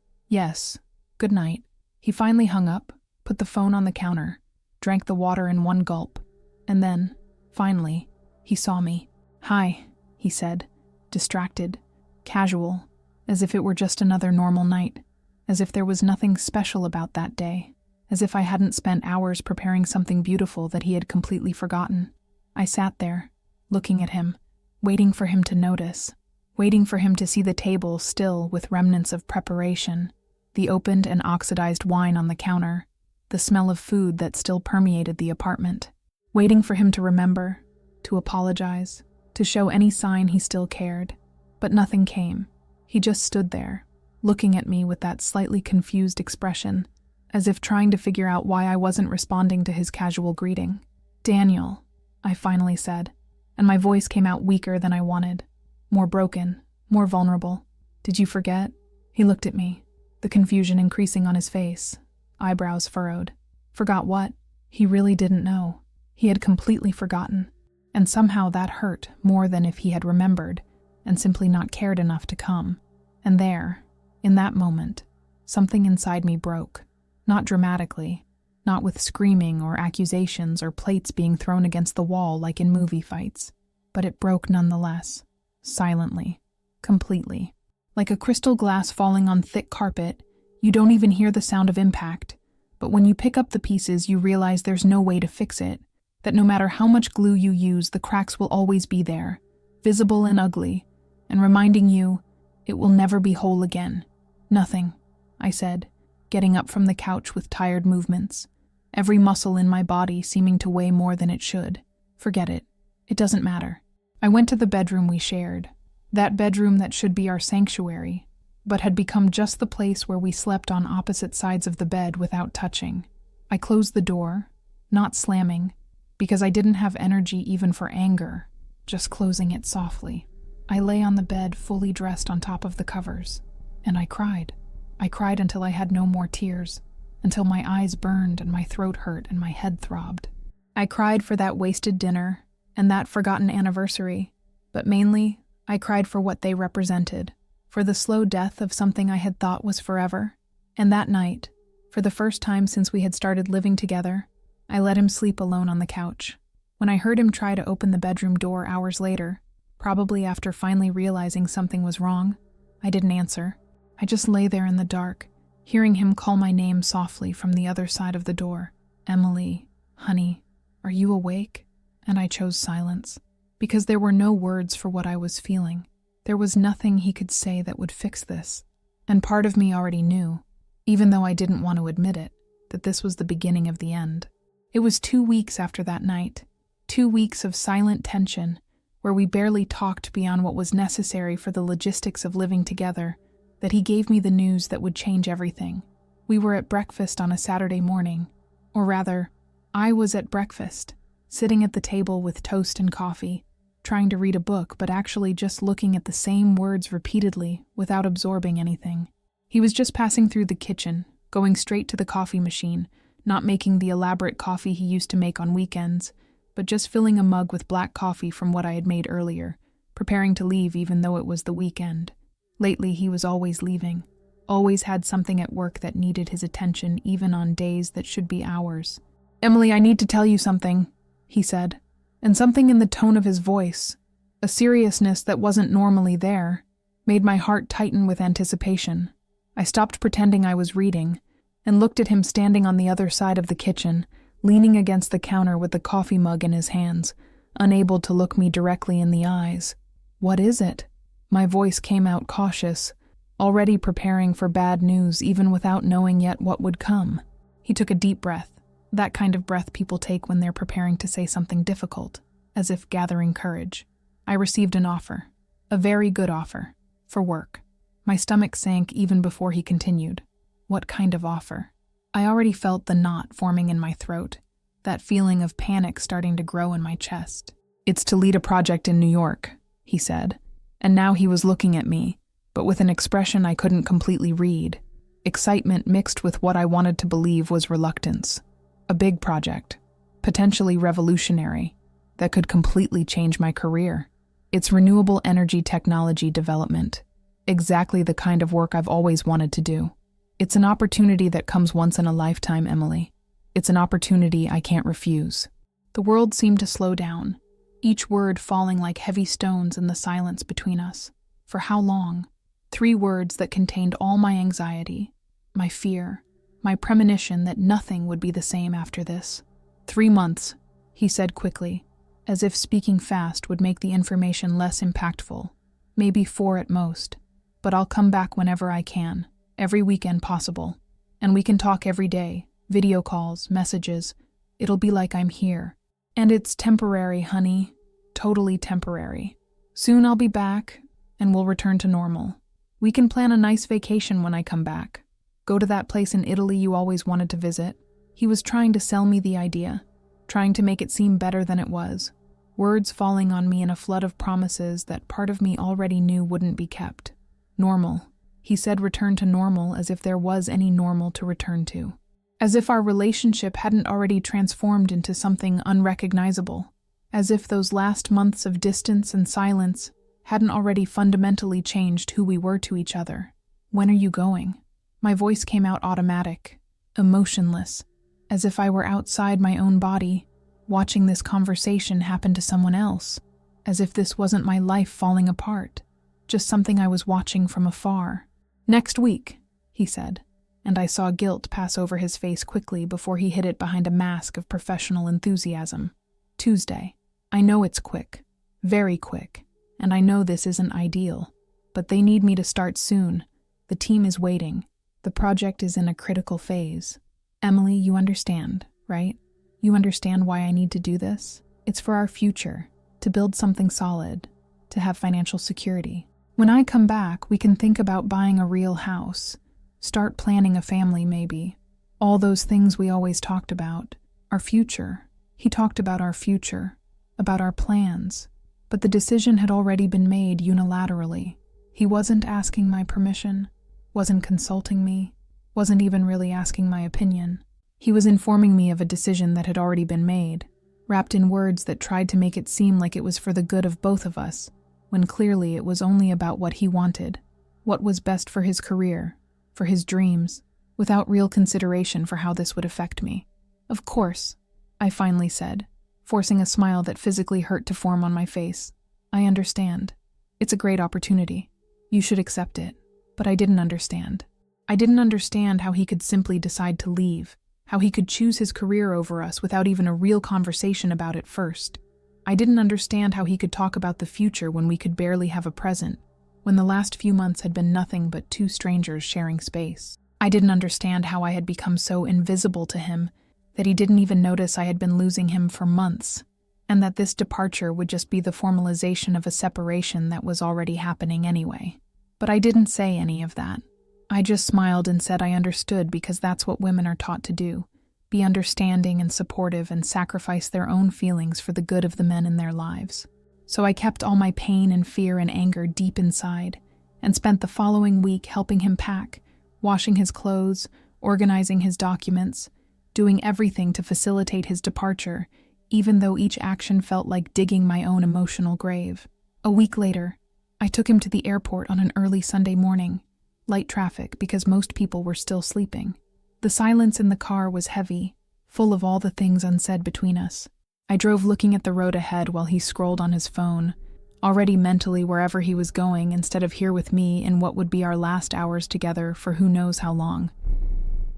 Good night." He finally hung up, put the phone on the counter, drank the water in one gulp, and then, finally, he saw me. "Hi," he said, distracted, casual, as if it were just another normal night, as if there was nothing special about that day, as if I hadn't spent hours preparing something beautiful that he had completely forgotten. I sat there, looking at him, waiting for him to notice, waiting for him to see the table still with remnants of preparation, the opened and oxidized wine on the counter, the smell of food that still permeated the apartment, waiting for him to remember, to apologize, to show any sign he still cared. But nothing came. He just stood there, looking at me with that slightly confused expression, as if trying to figure out why I wasn't responding to his casual greeting. "Daniel," I finally said, and my voice came out weaker than I wanted, more broken, more vulnerable. "Did you forget?" He looked at me, the confusion increasing on his face, eyebrows furrowed. Forgot what? He really didn't know. He had completely forgotten, and somehow that hurt more than if he had remembered and simply not cared enough to come. And there, in that moment, something inside me broke. Not dramatically, not with screaming or accusations or plates being thrown against the wall like in movie fights, but it broke nonetheless, silently, completely. Like a crystal glass falling on thick carpet, you don't even hear the sound of impact, but when you pick up the pieces you realize there's no way to fix it, That no matter how much glue you use, the cracks will always be there, visible and ugly, and reminding you it will never be whole again. Nothing, I said, getting up from the couch with tired movements, every muscle in my body seeming to weigh more than it should. Forget it. It doesn't matter. I went to the bedroom we shared, that bedroom that should be our sanctuary, but had become just the place where we slept on opposite sides of the bed without touching. I closed the door, not slamming, because I didn't have energy even for anger, just closing it softly. I lay on the bed fully dressed on top of the covers, and I cried. I cried until I had no more tears, until my eyes burned and my throat hurt and my head throbbed. I cried for that wasted dinner and that forgotten anniversary, but mainly, I cried for what they represented, for the slow death of something I had thought was forever. And that night, for the first time since we had started living together, I let him sleep alone on the couch. When I heard him try to open the bedroom door hours later, probably after finally realizing something was wrong, I didn't answer. I just lay there in the dark, hearing him call my name softly from the other side of the door. Emily, honey, are you awake? And I chose silence, because there were no words for what I was feeling. There was nothing he could say that would fix this. And part of me already knew, even though I didn't want to admit it, that this was the beginning of the end. It was 2 weeks after that night, 2 weeks of silent tension, where we barely talked beyond what was necessary for the logistics of living together, that he gave me the news that would change everything. We were at breakfast on a Saturday morning, or rather, I was at breakfast, sitting at the table with toast and coffee, trying to read a book but actually just looking at the same words repeatedly without absorbing anything. He was just passing through the kitchen, going straight to the coffee machine, not making the elaborate coffee he used to make on weekends, but just filling a mug with black coffee from what I had made earlier, preparing to leave even though it was the weekend. Lately, he was always leaving, always had something at work that needed his attention even on days that should be ours. "Emily, I need to tell you something," he said, and something in the tone of his voice, a seriousness that wasn't normally there, made my heart tighten with anticipation. I stopped pretending I was reading and looked at him standing on the other side of the kitchen, leaning against the counter with the coffee mug in his hands, unable to look me directly in the eyes. "What is it?" My voice came out cautious, already preparing for bad news even without knowing yet what would come. He took a deep breath, that kind of breath people take when they're preparing to say something difficult, as if gathering courage. I received an offer, a very good offer, for work. My stomach sank even before he continued. What kind of offer? I already felt the knot forming in my throat, that feeling of panic starting to grow in my chest. "It's to lead a project in New York," he said, and now he was looking at me, but with an expression I couldn't completely read. Excitement mixed with what I wanted to believe was reluctance. A big project, potentially revolutionary, that could completely change my career. It's renewable energy technology development, exactly the kind of work I've always wanted to do. It's an opportunity that comes once in a lifetime, Emily. It's an opportunity I can't refuse. The world seemed to slow down, each word falling like heavy stones in the silence between us. For how long? 3 words that contained all my anxiety, my fear, my premonition that nothing would be the same after this. 3 months, he said quickly, as if speaking fast would make the information less impactful. Maybe 4 at most, but I'll come back whenever I can, every weekend possible. And we can talk every day, video calls, messages. It'll be like I'm here. And it's temporary, honey, totally temporary. Soon I'll be back, and we'll return to normal. We can plan a nice vacation when I come back. Go to that place in Italy you always wanted to visit. He was trying to sell me the idea, trying to make it seem better than it was. Words falling on me in a flood of promises that part of me already knew wouldn't be kept. Normal. He said return to normal as if there was any normal to return to. As if our relationship hadn't already transformed into something unrecognizable. As if those last months of distance and silence hadn't already fundamentally changed who we were to each other. "When are you going?" My voice came out automatic, emotionless, as if I were outside my own body, watching this conversation happen to someone else, as if this wasn't my life falling apart, just something I was watching from afar. "Next week," he said, and I saw guilt pass over his face quickly before he hid it behind a mask of professional enthusiasm. Tuesday. I know it's quick. Very quick. And I know this isn't ideal. But they need me to start soon. The team is waiting. The project is in a critical phase. Emily, you understand, right? You understand why I need to do this? It's for our future, to build something solid, to have financial security. When I come back, we can think about buying a real house, start planning a family maybe. All those things we always talked about. Our future. He talked about our future, about our plans. But the decision had already been made unilaterally. He wasn't asking my permission, wasn't consulting me, wasn't even really asking my opinion. He was informing me of a decision that had already been made, wrapped in words that tried to make it seem like it was for the good of both of us, when clearly it was only about what he wanted, what was best for his career, for his dreams, without real consideration for how this would affect me. Of course, I finally said, forcing a smile that physically hurt to form on my face. I understand. It's a great opportunity. You should accept it. But I didn't understand. I didn't understand how he could simply decide to leave, how he could choose his career over us without even a real conversation about it first. I didn't understand how he could talk about the future when we could barely have a present, when the last few months had been nothing but two strangers sharing space. I didn't understand how I had become so invisible to him that he didn't even notice I had been losing him for months, and that this departure would just be the formalization of a separation that was already happening anyway. But I didn't say any of that. I just smiled and said I understood because that's what women are taught to do, be understanding and supportive and sacrifice their own feelings for the good of the men in their lives. So I kept all my pain and fear and anger deep inside, and spent the following week helping him pack, washing his clothes, organizing his documents, doing everything to facilitate his departure, even though each action felt like digging my own emotional grave. A week later, I took him to the airport on an early Sunday morning. Light traffic because most people were still sleeping. The silence in the car was heavy, full of all the things unsaid between us. I drove looking at the road ahead while he scrolled on his phone, already mentally wherever he was going instead of here with me in what would be our last hours together for who knows how long.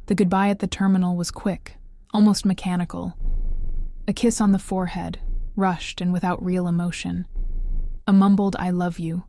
The goodbye at the terminal was quick, almost mechanical. A kiss on the forehead, rushed and without real emotion. A mumbled "I love you,"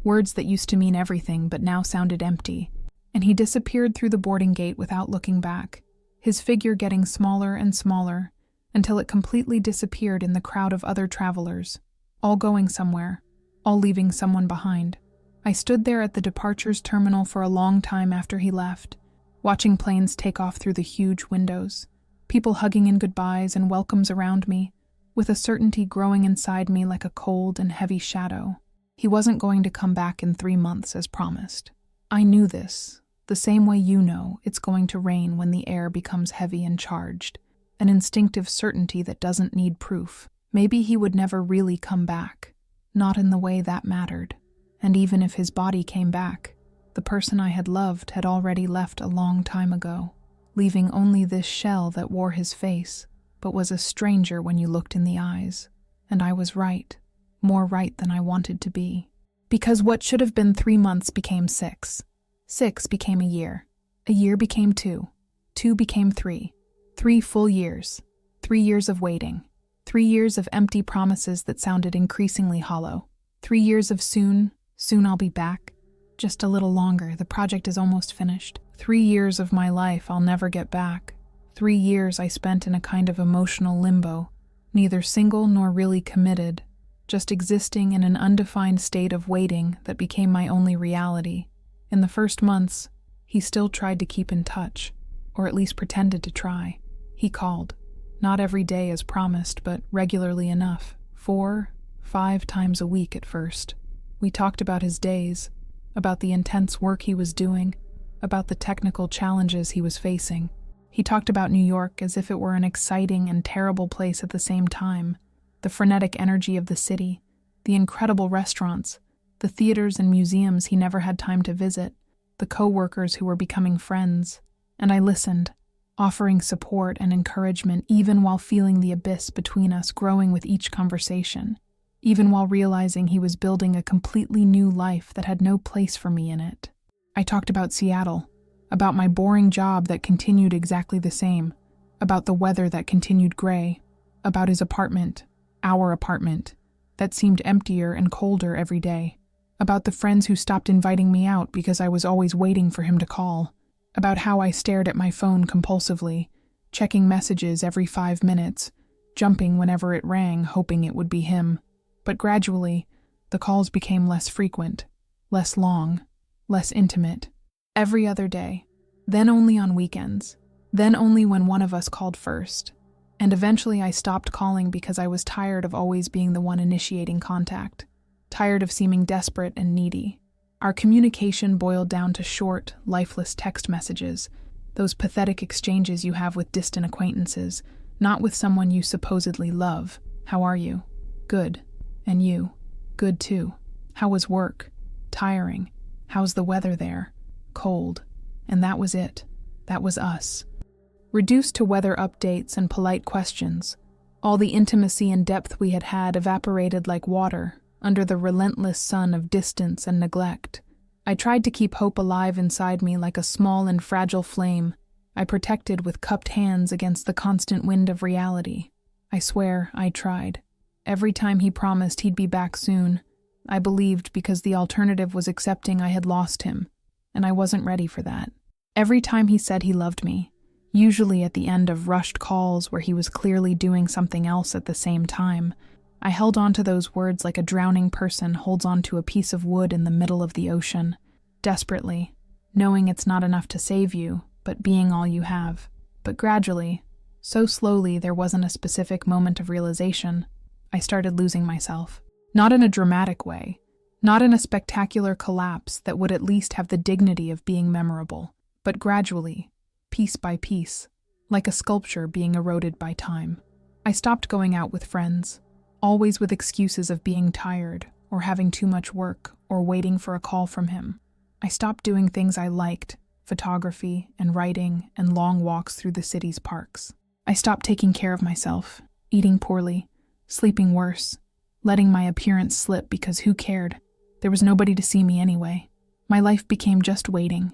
words that used to mean everything but now sounded empty, and he disappeared through the boarding gate without looking back, his figure getting smaller and smaller until it completely disappeared in the crowd of other travelers, all going somewhere, all leaving someone behind. I stood there at the departures terminal for a long time after he left, watching planes take off through the huge windows, people hugging in goodbyes and welcomes around me, with a certainty growing inside me like a cold and heavy shadow. He wasn't going to come back in 3 months as promised. I knew this, the same way you know it's going to rain when the air becomes heavy and charged, an instinctive certainty that doesn't need proof. Maybe he would never really come back, not in the way that mattered. And even if his body came back, the person I had loved had already left a long time ago, leaving only this shell that wore his face, but was a stranger when you looked in the eyes. And I was right, more right than I wanted to be. Because what should have been 3 months became 6. 6 became a year. A year became 2. 2 became 3. 3 full years. 3 years of waiting. 3 years of empty promises that sounded increasingly hollow. 3 years of soon I'll be back. Just a little longer, the project is almost finished. 3 years of my life I'll never get back. 3 years I spent in a kind of emotional limbo, neither single nor really committed, just existing in an undefined state of waiting that became my only reality. In the first months, he still tried to keep in touch, or at least pretended to try. He called, not every day as promised, but regularly enough, 4, 5 times a week at first. We talked about his days, about the intense work he was doing, about the technical challenges he was facing. He talked about New York as if it were an exciting and terrible place at the same time, the frenetic energy of the city, the incredible restaurants, the theaters and museums he never had time to visit, the co-workers who were becoming friends. And I listened, offering support and encouragement even while feeling the abyss between us growing with each conversation, even while realizing he was building a completely new life that had no place for me in it. I talked about Seattle, about my boring job that continued exactly the same, about the weather that continued gray, about his apartment, our apartment, that seemed emptier and colder every day. About the friends who stopped inviting me out because I was always waiting for him to call. About how I stared at my phone compulsively, checking messages every 5 minutes, jumping whenever it rang, hoping it would be him. But gradually, the calls became less frequent, less long, less intimate. Every other day. Then only on weekends. Then only when one of us called first. And eventually I stopped calling because I was tired of always being the one initiating contact. Tired of seeming desperate and needy. Our communication boiled down to short, lifeless text messages, those pathetic exchanges you have with distant acquaintances, not with someone you supposedly love. How are you? Good. And you? Good too. How was work? Tiring. How's the weather there? Cold. And that was it. That was us. Reduced to weather updates and polite questions, all the intimacy and depth we had had evaporated like water under the relentless sun of distance and neglect. I tried to keep hope alive inside me like a small and fragile flame I protected with cupped hands against the constant wind of reality. I swear I tried. Every time he promised he'd be back soon, I believed because the alternative was accepting I had lost him, and I wasn't ready for that. Every time he said he loved me, usually at the end of rushed calls where he was clearly doing something else at the same time, I held on to those words like a drowning person holds on to a piece of wood in the middle of the ocean, desperately, knowing it's not enough to save you, but being all you have. But gradually, so slowly there wasn't a specific moment of realization, I started losing myself. Not in a dramatic way, not in a spectacular collapse that would at least have the dignity of being memorable, but gradually, piece by piece, like a sculpture being eroded by time. I stopped going out with friends, always with excuses of being tired, or having too much work, or waiting for a call from him. I stopped doing things I liked, photography and writing and long walks through the city's parks. I stopped taking care of myself, eating poorly, sleeping worse, letting my appearance slip because who cared? There was nobody to see me anyway. My life became just waiting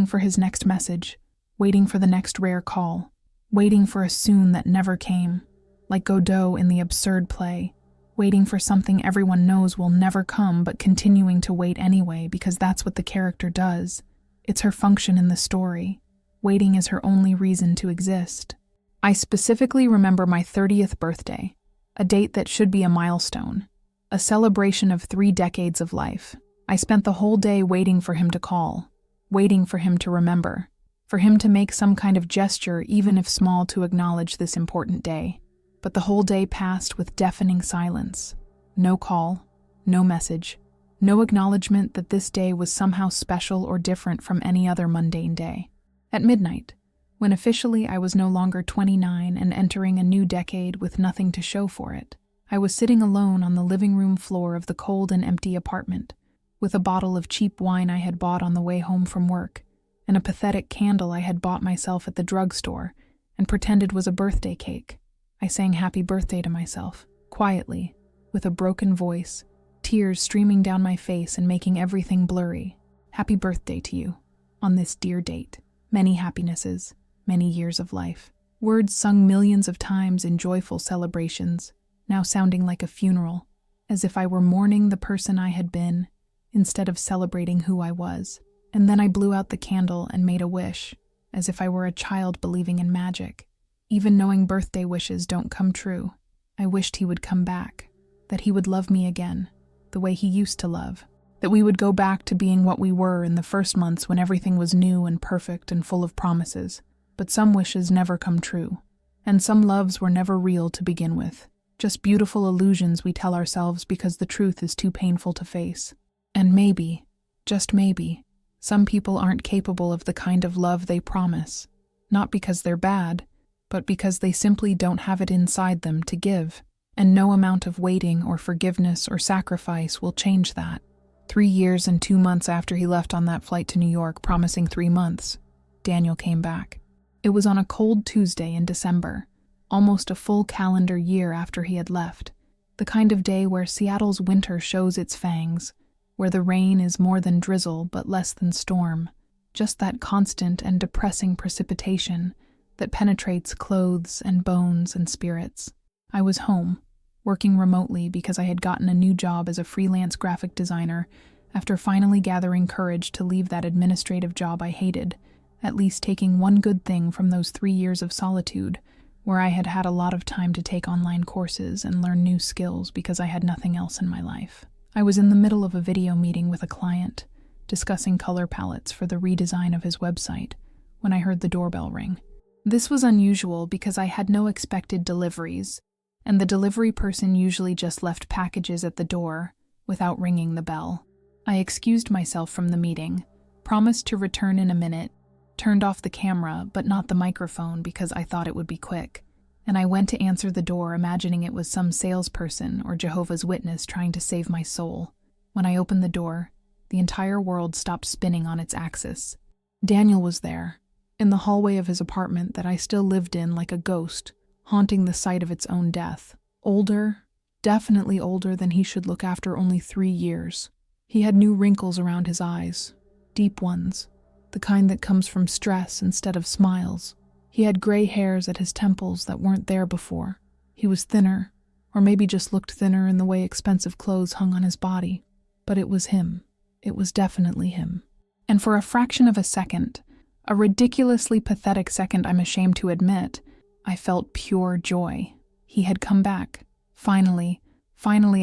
for his next message, waiting for the next rare call, waiting for a soon that never came, like Godot in the absurd play, waiting for something everyone knows will never come but continuing to wait anyway because that's what the character does. It's her function in the story. Waiting is her only reason to exist. I specifically remember my 30th birthday, a date that should be a milestone, a celebration of 3 decades of life. I spent the whole day waiting for him to call, waiting for him to remember, for him to make some kind of gesture, even if small, to acknowledge this important day. But the whole day passed with deafening silence. No call, no message, no acknowledgement that this day was somehow special or different from any other mundane day. At midnight, when officially I was no longer 29 and entering a new decade with nothing to show for it, I was sitting alone on the living room floor of the cold and empty apartment, with a bottle of cheap wine I had bought on the way home from work, and a pathetic candle I had bought myself at the drugstore and pretended was a birthday cake. I sang happy birthday to myself, quietly, with a broken voice, tears streaming down my face and making everything blurry. Happy birthday to you, on this dear date. Many happinesses, many years of life. Words sung millions of times in joyful celebrations, now sounding like a funeral, as if I were mourning the person I had been, instead of celebrating who I was. And then I blew out the candle and made a wish, as if I were a child believing in magic. Even knowing birthday wishes don't come true, I wished he would come back, that he would love me again, the way he used to love, that we would go back to being what we were in the first months when everything was new and perfect and full of promises. But some wishes never come true, and some loves were never real to begin with, just beautiful illusions we tell ourselves because the truth is too painful to face. And maybe, just maybe, some people aren't capable of the kind of love they promise, not because they're bad, but because they simply don't have it inside them to give, and no amount of waiting or forgiveness or sacrifice will change that. 3 years and 2 months after he left on that flight to New York, promising 3 months, Daniel came back. It was on a cold Tuesday in December, almost a full calendar year after he had left, the kind of day where Seattle's winter shows its fangs, where the rain is more than drizzle but less than storm, just that constant and depressing precipitation that penetrates clothes and bones and spirits. I was home, working remotely because I had gotten a new job as a freelance graphic designer after finally gathering courage to leave that administrative job I hated, at least taking one good thing from those 3 years of solitude, where I had had a lot of time to take online courses and learn new skills because I had nothing else in my life. I was in the middle of a video meeting with a client, discussing color palettes for the redesign of his website, when I heard the doorbell ring. This was unusual because I had no expected deliveries, and the delivery person usually just left packages at the door without ringing the bell. I excused myself from the meeting, promised to return in a minute, turned off the camera but not the microphone because I thought it would be quick, and I went to answer the door imagining it was some salesperson or Jehovah's Witness trying to save my soul. When I opened the door, the entire world stopped spinning on its axis. Daniel was there, in the hallway of his apartment that I still lived in like a ghost, haunting the site of its own death. Older, definitely older than he should look after only 3 years. He had new wrinkles around his eyes, deep ones, the kind that comes from stress instead of smiles. He had gray hairs at his temples that weren't there before. He was thinner, or maybe just looked thinner in the way expensive clothes hung on his body. But it was him. It was definitely him. And for a fraction of a second, a ridiculously pathetic second I'm ashamed to admit, I felt pure joy. He had come back. Finally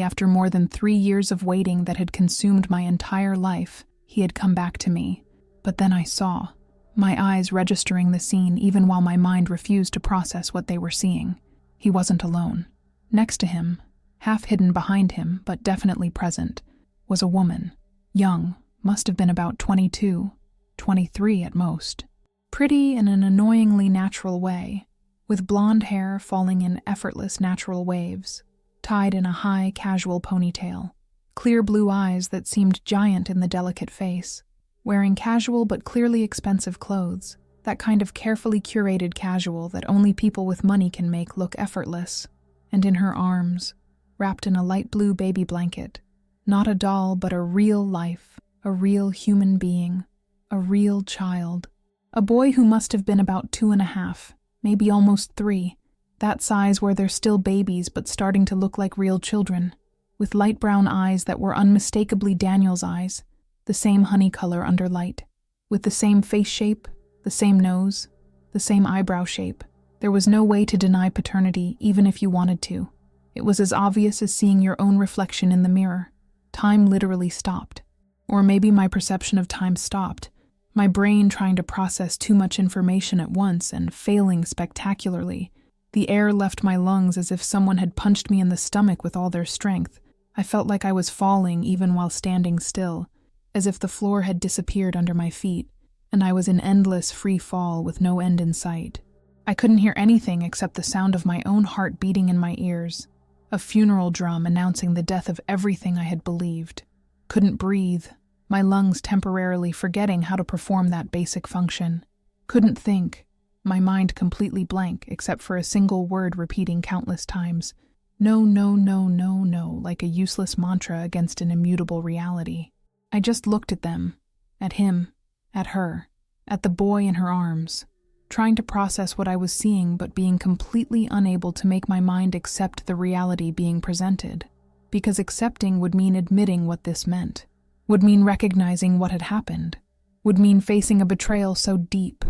after more than 3 years of waiting that had consumed my entire life, he had come back to me. But then I saw, my eyes registering the scene even while my mind refused to process what they were seeing. He wasn't alone. Next to him, half hidden behind him, but definitely present, was a woman. Young, must have been about 22, 23 at most. Pretty in an annoyingly natural way, with blonde hair falling in effortless natural waves, tied in a high, casual ponytail, clear blue eyes that seemed giant in the delicate face, wearing casual but clearly expensive clothes, that kind of carefully curated casual that only people with money can make look effortless, and in her arms, wrapped in a light blue baby blanket, not a doll but a real life, a real human being, a real child, a boy who must have been about 2.5, maybe almost 3, that size where they're still babies but starting to look like real children, with light brown eyes that were unmistakably Daniel's eyes, the same honey color under light, with the same face shape, the same nose, the same eyebrow shape. There was no way to deny paternity, even if you wanted to. It was as obvious as seeing your own reflection in the mirror. Time literally stopped. Or maybe my perception of time stopped, my brain trying to process too much information at once and failing spectacularly. The air left my lungs as if someone had punched me in the stomach with all their strength. I felt like I was falling even while standing still, as if the floor had disappeared under my feet, and I was in endless free fall with no end in sight. I couldn't hear anything except the sound of my own heart beating in my ears, a funeral drum announcing the death of everything I had believed. Couldn't breathe, my lungs temporarily forgetting how to perform that basic function. Couldn't think, my mind completely blank except for a single word repeating countless times. No, no, no, no, no, like a useless mantra against an immutable reality. I just looked at them, at him, at her, at the boy in her arms, trying to process what I was seeing but being completely unable to make my mind accept the reality being presented, because accepting would mean admitting what this meant, would mean recognizing what had happened, would mean facing a betrayal so deep,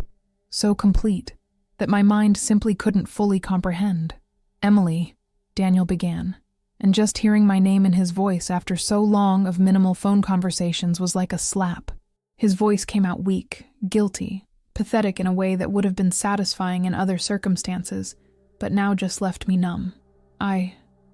so complete, that my mind simply couldn't fully comprehend. "Emily," Daniel began, and just hearing my name in his voice after so long of minimal phone conversations was like a slap. His voice came out weak, guilty, pathetic in a way that would have been satisfying in other circumstances, but now just left me numb.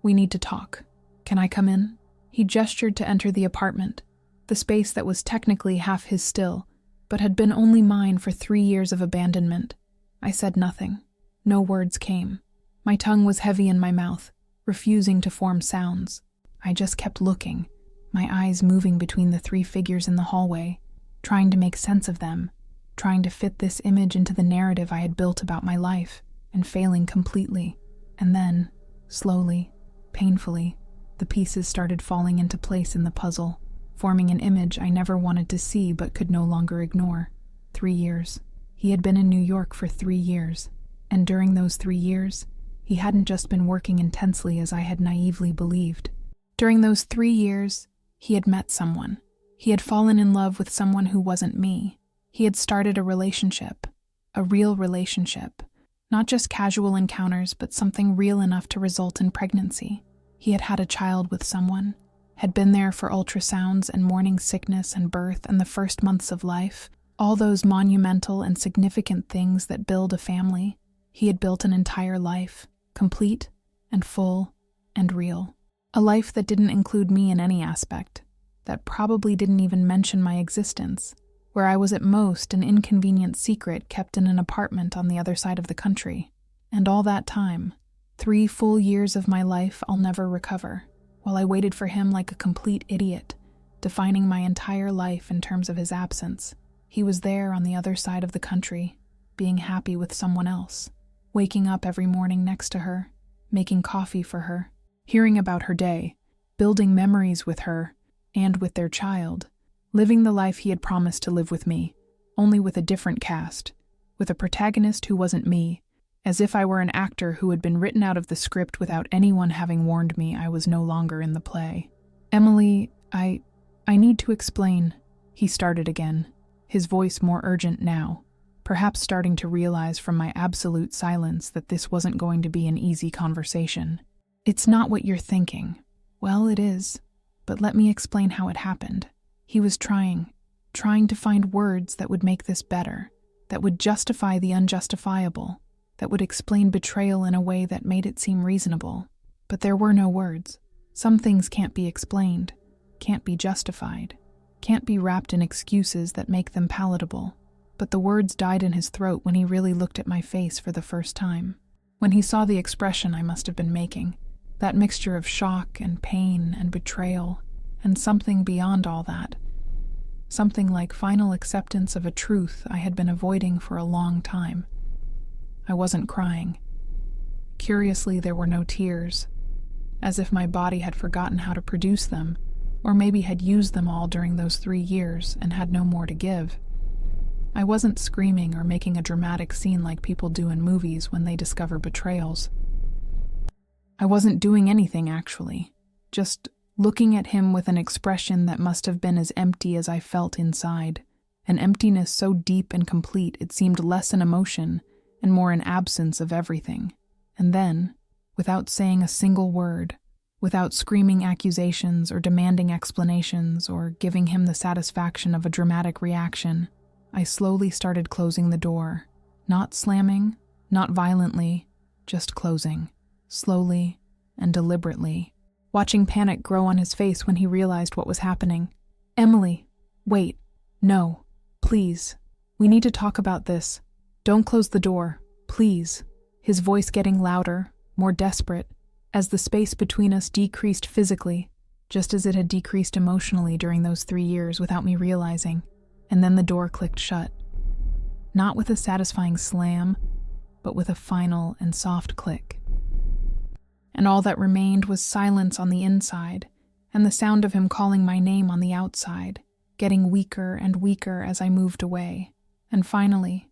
We need to talk. Can I come in?" He gestured to enter the apartment, the space that was technically half his still, but had been only mine for 3 years of abandonment. I said nothing. No words came. My tongue was heavy in my mouth, refusing to form sounds. I just kept looking, my eyes moving between the 3 figures in the hallway, trying to make sense of them, trying to fit this image into the narrative I had built about my life, and failing completely. And then, slowly, painfully, the pieces started falling into place in the puzzle, forming an image I never wanted to see but could no longer ignore. 3 years. He had been in New York for 3 years, and during those 3 years, He hadn't just been working intensely as I had naively believed. During those 3 years, he had met someone. He had fallen in love with someone who wasn't me. He had started a relationship, a real relationship. Not just casual encounters, but something real enough to result in pregnancy. He had had a child with someone, had been there for ultrasounds and morning sickness and birth and the first months of life, all those monumental and significant things that build a family. He had built an entire life, complete and full and real. A life that didn't include me in any aspect, that probably didn't even mention my existence, where I was at most an inconvenient secret kept in an apartment on the other side of the country. And all that time, 3 full years of my life I'll never recover, while I waited for him like a complete idiot, defining my entire life in terms of his absence. He was there on the other side of the country, being happy with someone else, waking up every morning next to her, making coffee for her, hearing about her day, building memories with her and with their child, living the life he had promised to live with me, only with a different cast, with a protagonist who wasn't me, as if I were an actor who had been written out of the script without anyone having warned me I was no longer in the play. "Emily, I need to explain," he started again, his voice more urgent now, perhaps starting to realize from my absolute silence that this wasn't going to be an easy conversation. "It's not what you're thinking." "Well, it is, but let me explain how it happened." He was trying to find words that would make this better, that would justify the unjustifiable, that would explain betrayal in a way that made it seem reasonable. But there were no words. Some things can't be explained, can't be justified, can't be wrapped in excuses that make them palatable. But the words died in his throat when he really looked at my face for the first time. When he saw the expression I must have been making, that mixture of shock and pain and betrayal, and something beyond all that. Something like final acceptance of a truth I had been avoiding for a long time. I wasn't crying. Curiously, there were no tears, as if my body had forgotten how to produce them, or maybe had used them all during those 3 years and had no more to give. I wasn't screaming or making a dramatic scene like people do in movies when they discover betrayals. I wasn't doing anything, actually, just looking at him with an expression that must have been as empty as I felt inside, an emptiness so deep and complete it seemed less an emotion and more an absence of everything. And then, without saying a single word, without screaming accusations or demanding explanations or giving him the satisfaction of a dramatic reaction, I slowly started closing the door, not slamming, not violently, just closing, slowly and deliberately, watching panic grow on his face when he realized what was happening. "Emily, wait, no, please, we need to talk about this. Don't close the door, please," his voice getting louder, more desperate, as the space between us decreased physically, just as it had decreased emotionally during those 3 years without me realizing, and then the door clicked shut. Not with a satisfying slam, but with a final and soft click. And all that remained was silence on the inside, and the sound of him calling my name on the outside, getting weaker and weaker as I moved away. And finally,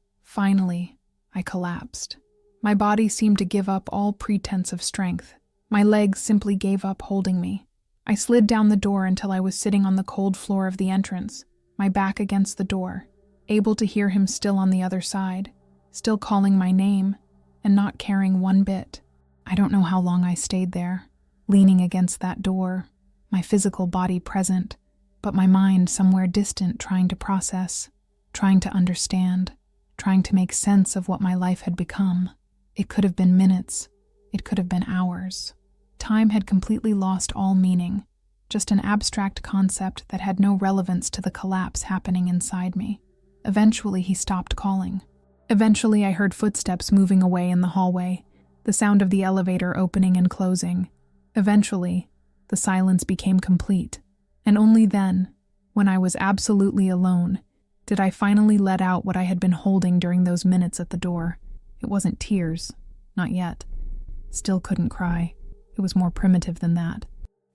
I collapsed. My body seemed to give up all pretense of strength. My legs simply gave up holding me. I slid down the door until I was sitting on the cold floor of the entrance, my back against the door, able to hear him still on the other side, still calling my name, and not caring one bit. I don't know how long I stayed there, leaning against that door, my physical body present, but my mind somewhere distant trying to process, trying to understand, trying to make sense of what my life had become. It could have been minutes, it could have been hours. Time had completely lost all meaning, just an abstract concept that had no relevance to the collapse happening inside me. Eventually, he stopped calling. Eventually, I heard footsteps moving away in the hallway, the sound of the elevator opening and closing. Eventually, the silence became complete, and only then, when I was absolutely alone, did I finally let out what I had been holding during those minutes at the door. It wasn't tears, not yet. Still couldn't cry. It was more primitive than that.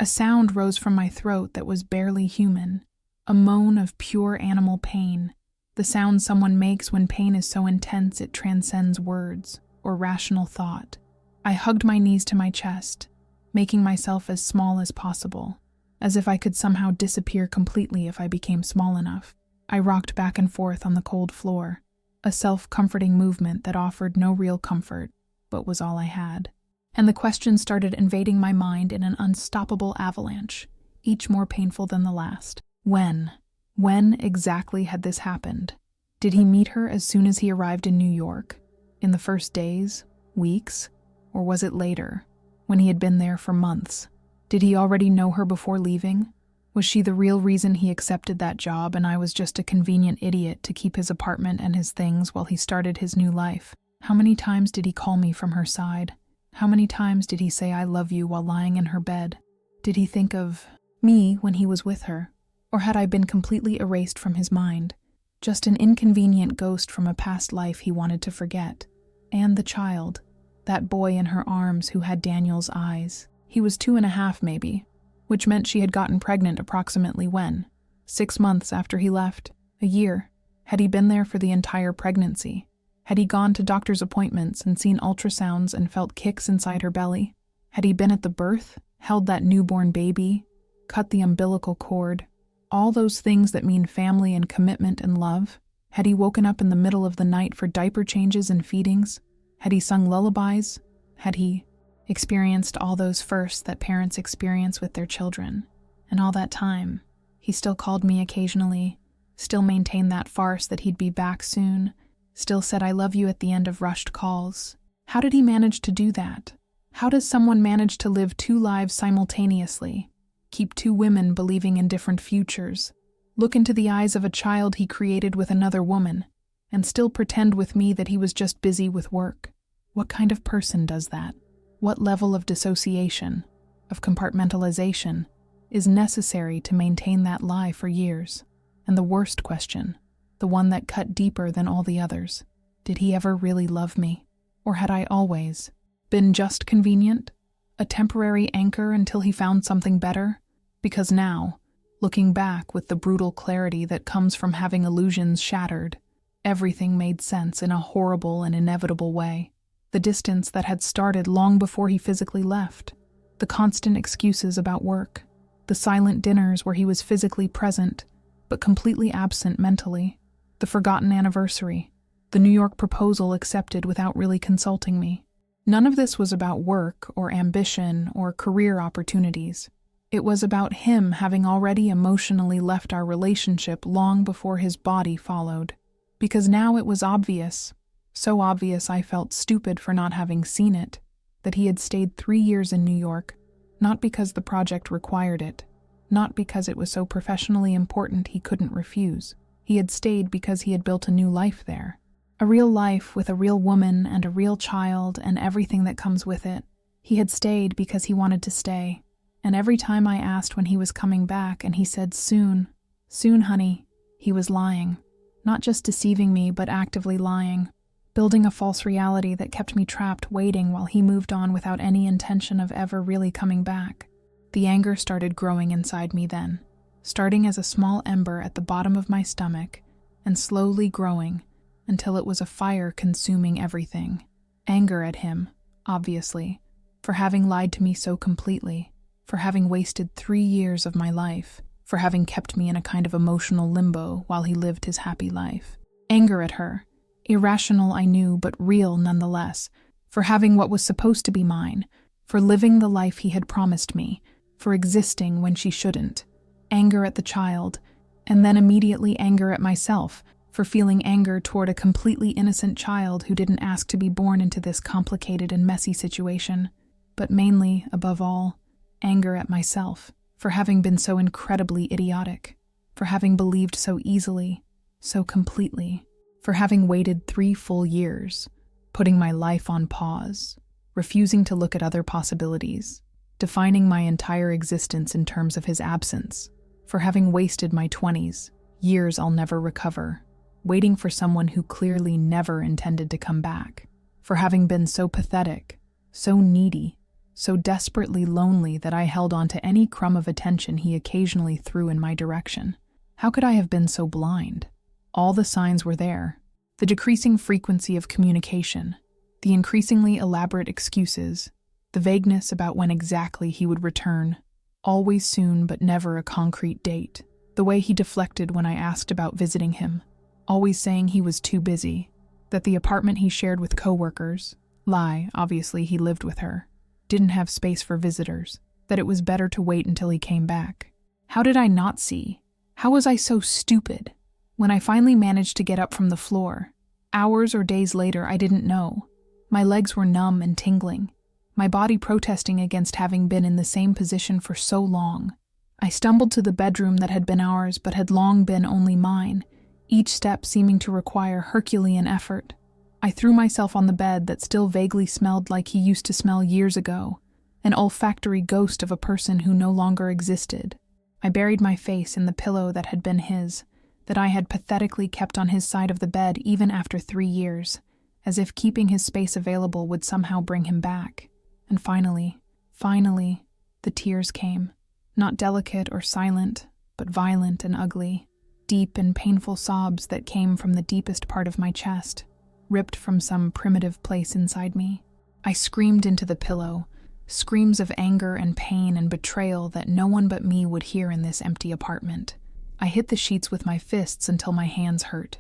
A sound rose from my throat that was barely human, a moan of pure animal pain, the sound someone makes when pain is so intense it transcends words or rational thought. I hugged my knees to my chest, making myself as small as possible, as if I could somehow disappear completely if I became small enough. I rocked back and forth on the cold floor, a self-comforting movement that offered no real comfort, but was all I had. And the questions started invading my mind in an unstoppable avalanche, each more painful than the last. When? When exactly had this happened? Did he meet her as soon as he arrived in New York? In the first days? Weeks? Or was it later, when he had been there for months? Did he already know her before leaving? Was she the real reason he accepted that job and I was just a convenient idiot to keep his apartment and his things while he started his new life? How many times did he call me from her side? How many times did he say I love you while lying in her bed? Did he think of me when he was with her? Or had I been completely erased from his mind? Just an inconvenient ghost from a past life he wanted to forget. And the child, that boy in her arms who had Daniel's eyes. He was 2.5 maybe, which meant she had gotten pregnant approximately when? 6 months after he left? A year? Had he been there for the entire pregnancy? Had he gone to doctor's appointments and seen ultrasounds and felt kicks inside her belly? Had he been at the birth, held that newborn baby, cut the umbilical cord? All those things that mean family and commitment and love? Had he woken up in the middle of the night for diaper changes and feedings? Had he sung lullabies? Had he experienced all those firsts that parents experience with their children? And all that time, he still called me occasionally, still maintained that farce that he'd be back soon, still said I love you at the end of rushed calls. How did he manage to do that? How does someone manage to live 2 lives simultaneously, keep 2 women believing in different futures, look into the eyes of a child he created with another woman, and still pretend with me that he was just busy with work? What kind of person does that? What level of dissociation, of compartmentalization, is necessary to maintain that lie for years? And the worst question, the one that cut deeper than all the others, did he ever really love me? Or had I always been just convenient? A temporary anchor until he found something better? Because now, looking back with the brutal clarity that comes from having illusions shattered, everything made sense in a horrible and inevitable way. The distance that had started long before he physically left, the constant excuses about work, the silent dinners where he was physically present but completely absent mentally, the forgotten anniversary, the New York proposal accepted without really consulting me. None of this was about work or ambition or career opportunities. It was about him having already emotionally left our relationship long before his body followed. Because now it was obvious, so obvious I felt stupid for not having seen it, that he had stayed 3 years in New York, not because the project required it, not because it was so professionally important he couldn't refuse. He had stayed because he had built a new life there. A real life with a real woman and a real child and everything that comes with it. He had stayed because he wanted to stay. And every time I asked when he was coming back and he said soon, soon honey, he was lying. Not just deceiving me, but actively lying. Building a false reality that kept me trapped waiting while he moved on without any intention of ever really coming back. The anger started growing inside me then, starting as a small ember at the bottom of my stomach and slowly growing until it was a fire consuming everything. Anger at him, obviously, for having lied to me so completely, for having wasted 3 years of my life, for having kept me in a kind of emotional limbo while he lived his happy life. Anger at her, irrational I knew, but real nonetheless, for having what was supposed to be mine, for living the life he had promised me, for existing when she shouldn't. Anger at the child, and then immediately anger at myself, for feeling anger toward a completely innocent child who didn't ask to be born into this complicated and messy situation. But mainly, above all, anger at myself, for having been so incredibly idiotic, for having believed so easily, so completely, for having waited 3 full years, putting my life on pause, refusing to look at other possibilities, defining my entire existence in terms of his absence, for having wasted my 20s, years I'll never recover, waiting for someone who clearly never intended to come back, for having been so pathetic, so needy, so desperately lonely that I held on to any crumb of attention he occasionally threw in my direction. How could I have been so blind? All the signs were there. The decreasing frequency of communication, The increasingly elaborate excuses, the vagueness about when exactly he would return, always soon but never a concrete date. The way he deflected when I asked about visiting him, always saying he was too busy, that the apartment he shared with coworkers, lie, obviously he lived with her, didn't have space for visitors, that it was better to wait until he came back. How did I not see? How was I so stupid? When I finally managed to get up from the floor, hours or days later, I didn't know. My legs were numb and tingling, my body protesting against having been in the same position for so long. I stumbled to the bedroom that had been ours but had long been only mine, each step seeming to require Herculean effort. I threw myself on the bed that still vaguely smelled like he used to smell years ago, an olfactory ghost of a person who no longer existed. I buried my face in the pillow that had been his, that I had pathetically kept on his side of the bed even after 3 years, as if keeping his space available would somehow bring him back. And finally, the tears came. Not delicate or silent, but violent and ugly. Deep and painful sobs that came from the deepest part of my chest, ripped from some primitive place inside me. I screamed into the pillow, screams of anger and pain and betrayal that no one but me would hear in this empty apartment. I hit the sheets with my fists until my hands hurt.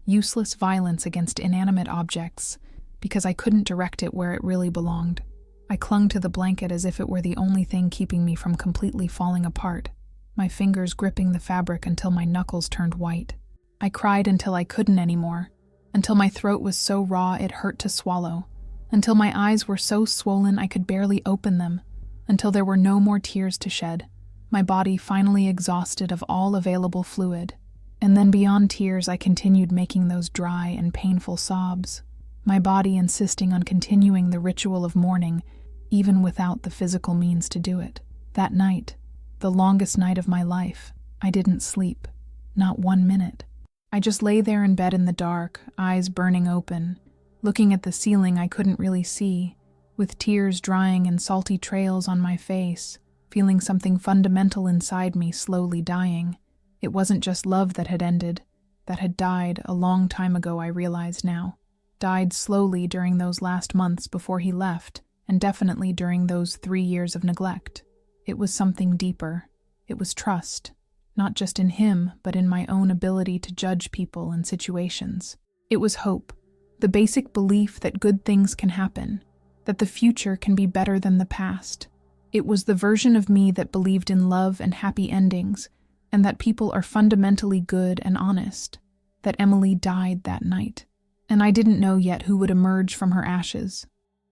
Useless violence against inanimate objects, because I couldn't direct it where it really belonged. I clung to the blanket as if it were the only thing keeping me from completely falling apart, my fingers gripping the fabric until my knuckles turned white. I cried until I couldn't anymore, until my throat was so raw it hurt to swallow, until my eyes were so swollen I could barely open them, until there were no more tears to shed, my body finally exhausted of all available fluid. And then beyond tears I continued making those dry and painful sobs, my body insisting on continuing the ritual of mourning, even without the physical means to do it. That night, the longest night of my life, I didn't sleep, not 1 minute. I just lay there in bed in the dark, eyes burning open, looking at the ceiling I couldn't really see, with tears drying in salty trails on my face, feeling something fundamental inside me slowly dying. It wasn't just love that had ended, that had died a long time ago, I realize now. Died slowly during those last months before he left, and definitely during those 3 years of neglect. It was something deeper. It was trust, not just in him, but in my own ability to judge people and situations. It was hope, the basic belief that good things can happen, that the future can be better than the past. It was the version of me that believed in love and happy endings, and that people are fundamentally good and honest. That Emily died that night, and I didn't know yet who would emerge from her ashes.